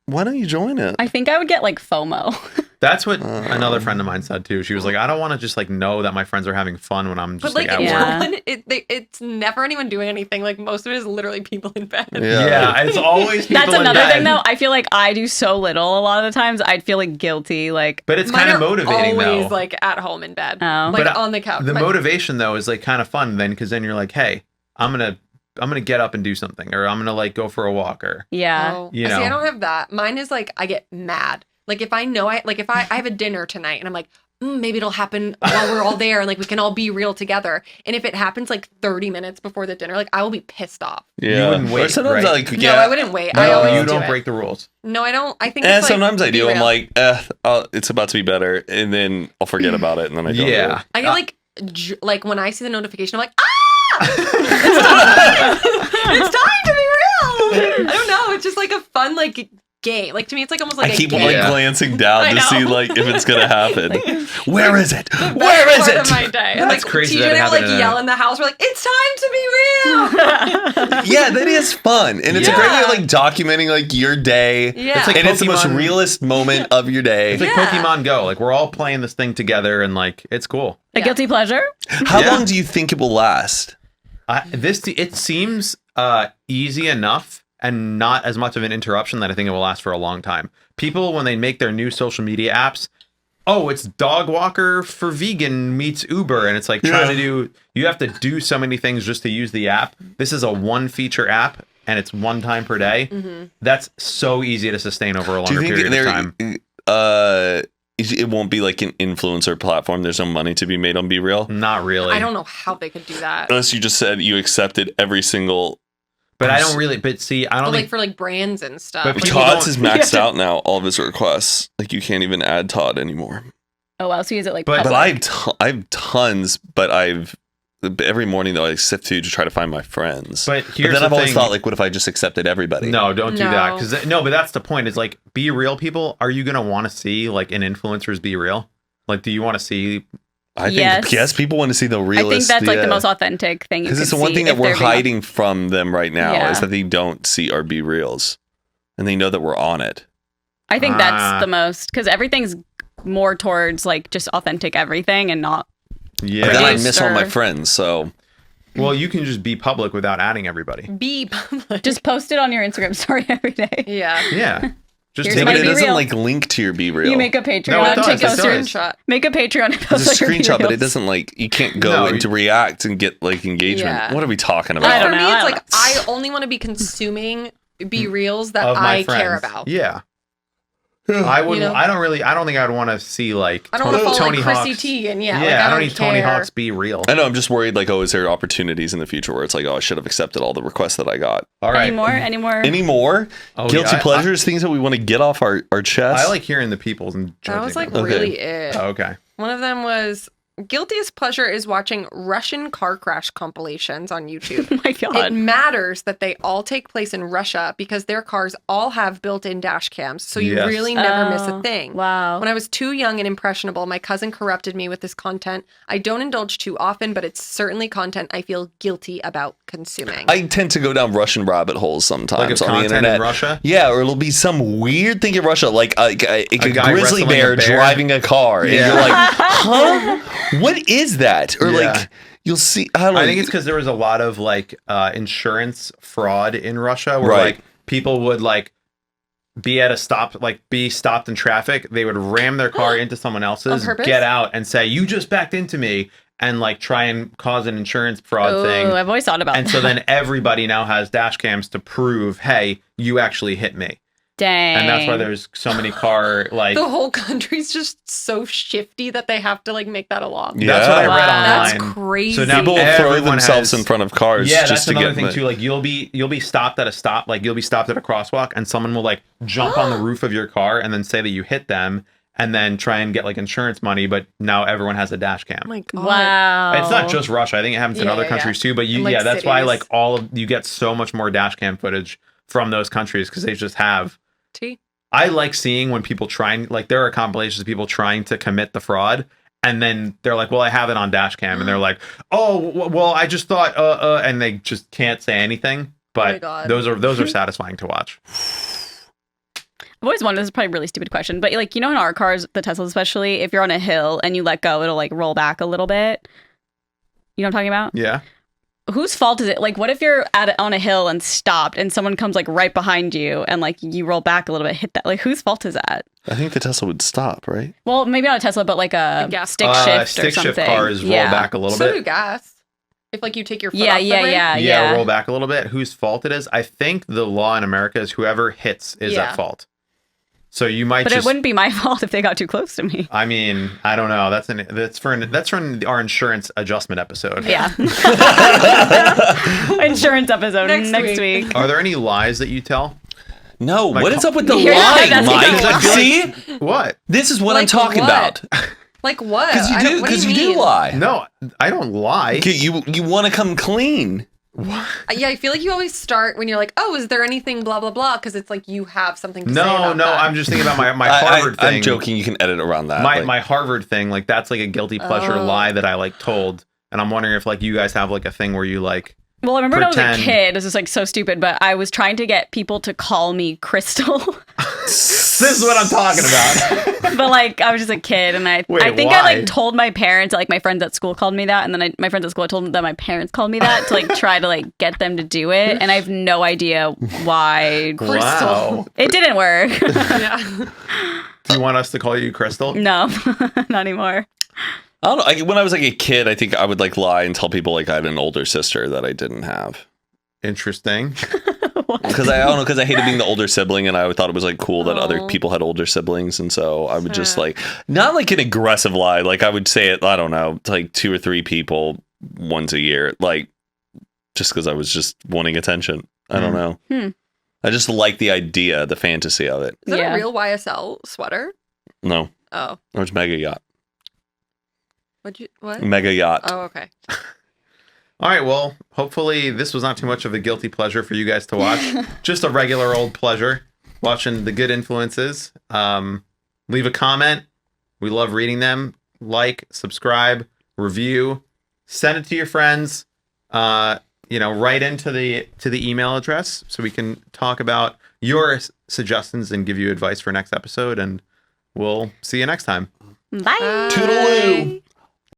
Why don't you join it? I think I would get like FOMO. That's what another friend of mine said too. She was like, I don't want to just like know that my friends are having fun when I'm just But like, at Yeah. work. it's never anyone doing anything. Like most of it is literally people in bed. Yeah, it's always people That's in another bed. thing though. I feel like I do so little a lot of the times. I'd feel like guilty. Like, But it's Mine kind of are motivating always though. like at home in bed, Oh. like But, on the couch. The But- motivation though is like kind of fun then, because then you're like, hey, I'm gonna get up and do something, or I'm gonna like go for a walk, or yeah. Oh, You see, I know. don't have that. Mine is like I get mad. Like if I know if I have a dinner tonight and I'm like, maybe it'll happen while we're all there and like we can all be real together. And if it happens like 30 minutes before the dinner, like I will be pissed off. Yeah. You wouldn't wait, Or sometimes right? like, No, I wouldn't wait. I no, always you do don't it. break the rules. No, I don't. I think And it's, like, sometimes I be do. I'm real. like, it's about to be better, and then I'll forget about it, and then I don't. Yeah. I get like when I see the notification, I'm like, it's time to be real. I don't know. It's just like a fun like game. Like to me, it's like almost like I a keep game. like Yeah. glancing down I to see know. like if it's gonna happen. Where is it? Best Where is part of it? my day. And, That's like, crazy TJ that and I will happened like in a- yell in the house. We're like, it's time to be real. Yeah, that is fun, and it's a great way of Yeah. like documenting like your day. Yeah. It's like and it's the most Pokemon- realest moment of your day. It's like Yeah. Pokemon Go. Like we're all playing this thing together, and like it's cool. A Yeah. guilty pleasure? How Yeah. long do you think it will last? It seems easy enough and not as much of an interruption that I think it will last for a long time. People, when they make their new social media apps, it's dog walker for vegan meets Uber, and it's like trying to do. You have to do so many things just to use the app. This is a one feature app, and it's one time per day. That's so easy to sustain over a Do longer you period think of time. it won't be like an influencer platform? There's no money to be made on Be Real, Not really. I don't know how they could do that. unless you just said you accepted every single. But I don't really. But see, I don't But think. like for like brands and stuff. But Like, people Todd's don't- is maxed out now. All of his requests, like you can't even add Todd anymore. Oh, wow. So is it like But- public? But I have tons, but I've every morning though I sift through to try to find my friends. But But here's then the I've always thing. thought like, what if I just accepted everybody? No, don't do that. No. Because no, but that's the point. Is like, be real, people. Are you gonna want to see like an influencer's be real? Like, do you want to see? I think Yes. people want to see the I realist. think that's like the most authentic thing. because it's the one thing that we're hiding from them right now Yeah. is that they don't see our be reals, and they know that we're on it. I think that's the most because everything's more towards like just authentic everything and not. Yeah. But then I Produced miss all my or- friends, so Well, you can just be public without adding everybody. Be public. Just post it on your Instagram story every day. Yeah. Yeah. Just Here's take but my it Be doesn't real. like link to your be real. You make a Patreon. No, it does, Take a it does. screenshot. Make a Patreon. And It's post a all your screenshot, but it reels. doesn't like you can't go No, into React and get like engagement. Yeah. What are we talking about? I don't For know. me, it's I like don't- I only want to be consuming be reels that of my I friends. care about. Yeah. I wouldn't. know? I don't really. I don't think I'd want to see like I don't want to follow Tony like Chrissy Hawk's. Teigen. Yeah, like, I don't need Tony care. Hawk's be real. I know. I'm just worried. Like, oh, is there opportunities in the future where it's like, oh, I should have accepted all the requests that I got. All right. Any more? Any more Oh, guilty yeah, pleasures, things that we want to get off our chest? I like hearing the people's and judging That was like them. Okay. really it. Oh, okay. One of them was guiltiest pleasure is watching Russian car crash compilations on YouTube. Oh my It God. matters that they all take place in Russia because their cars all have built-in dash cams, so you Yes. really never miss a Oh, thing. Wow. When I was too young and impressionable, my cousin corrupted me with this content. I don't indulge too often, but it's certainly content I feel guilty about consuming. I tend to go down Russian rabbit holes sometimes Like of on the content internet. in Russia? Yeah, or it'll be some weird thing in Russia, like a guy grizzly wrestling bear, a bear? driving a car, and Yeah. you're like, huh? What is that? Or Yeah. like, you'll see. I don't know. I think it's because there was a lot of like insurance fraud in Russia, where Right. like people would like be at a stop, like be stopped in traffic. They would ram their car into someone else's, purpose? get out, and say, "You just backed into me," and like try and cause an insurance fraud Oh, thing. I've always thought about And that. so then everybody now has dash cams to prove, hey, you actually hit me. Dang. And that's why there's so many car like. the whole country's just so shifty that they have to like make that a law. Yeah. That's what I read Wow. That's online. crazy. So now people will throw everyone themselves has- in front of cars Yeah, just that's to another get thing money. too. Like you'll be stopped at a stop, like you'll be stopped at a crosswalk, and someone will like jump on the roof of your car and then say that you hit them, and then try and get like insurance money. But now everyone has a dash cam. Oh my God. Wow. It's not just Russia. I think it happens in Yeah, other yeah, countries too. But you, In, like, yeah, that's why cities. like all of you get so much more dash cam footage from those countries because they just have. T. I like seeing when people trying, like there are compilations of people trying to commit the fraud, and then they're like, "Well, I have it on dash cam," and they're like, "Oh, well, I just thought, and they just can't say anything. my But God. those are satisfying to watch. I've always wondered, this is probably a really stupid question, but like, you know, in our cars, the Teslas especially, if you're on a hill and you let go, it'll like roll back a little bit. You know what I'm talking about? Yeah, Whose fault is it? Like, what if you're on a hill and stopped and someone comes like right behind you and like you roll back a little bit, hit that? Like, whose fault is that? I think the Tesla would stop, right? Well, maybe not a Tesla, but like a gas stick shift or stick something. shift cars roll back a little So do bit. gas. If like you take your foot Yeah, off the yeah, brake. yeah, Yeah, yeah. roll back a little bit. Whose fault it is? I think the law in America is whoever hits is Yeah. at fault. So you might But just. it wouldn't be my fault if they got too close to me. I mean, I don't know. That's for our insurance adjustment episode. Yeah. Insurance episode Next next week. week. Are there any lies that you tell? No. My What is up with the Yeah, lying, that's Mike? exactly See, What? this is what I'm Like talking what? about. Like what? Because I you don't- do. what Because you mean? do lie. No, I don't lie. Okay, you want to come clean. Yeah, I feel like you always start when you're like, oh, is there anything blah blah blah? Because it's like you have something to say No, about no. that. I'm just thinking about my Harvard thing. I'm joking. You can edit around that. My like- my Harvard thing, like that's like a guilty pleasure Oh. lie that I like told, and I'm wondering if like you guys have like a thing where you like. Well, I remember when I was a Pretend. kid. This is like so stupid, but I was trying to get people to call me Crystal. This is what I'm talking about. But like I was just a kid, and I Wait, think why? I like told my parents, like my friends at school called me that, and then my friends at school told them that my parents called me that to like try to like get them to do it, and I have no idea why. Wow. It didn't work. Yeah. Do you want us to call you Crystal? No, not anymore. I don't know. When I was like a kid, I think I would like lie and tell people like I had an older sister that I didn't have. Interesting. Because I don't know, because I hated being the older sibling, and I thought it was like cool that other Aw. people had older siblings, and so I would just like not like an aggressive lie. Like I would say it, I don't know, to like 2 or 3 people once a year, like just because I was just wanting attention. I don't know. I just like the idea, the fantasy of it. Is that Yeah. a real YSL sweater? No, Oh, or it's mega yacht. what? Mega yacht. Oh, okay. All right, well, hopefully this was not too much of a guilty pleasure for you guys to watch. Just a regular old pleasure watching The Good Influences. Leave a comment. We love reading them. Like, subscribe, review, send it to your friends. Right into the email address so we can talk about your suggestions and give you advice for next episode. And we'll see you next time. Bye. Toodaloo.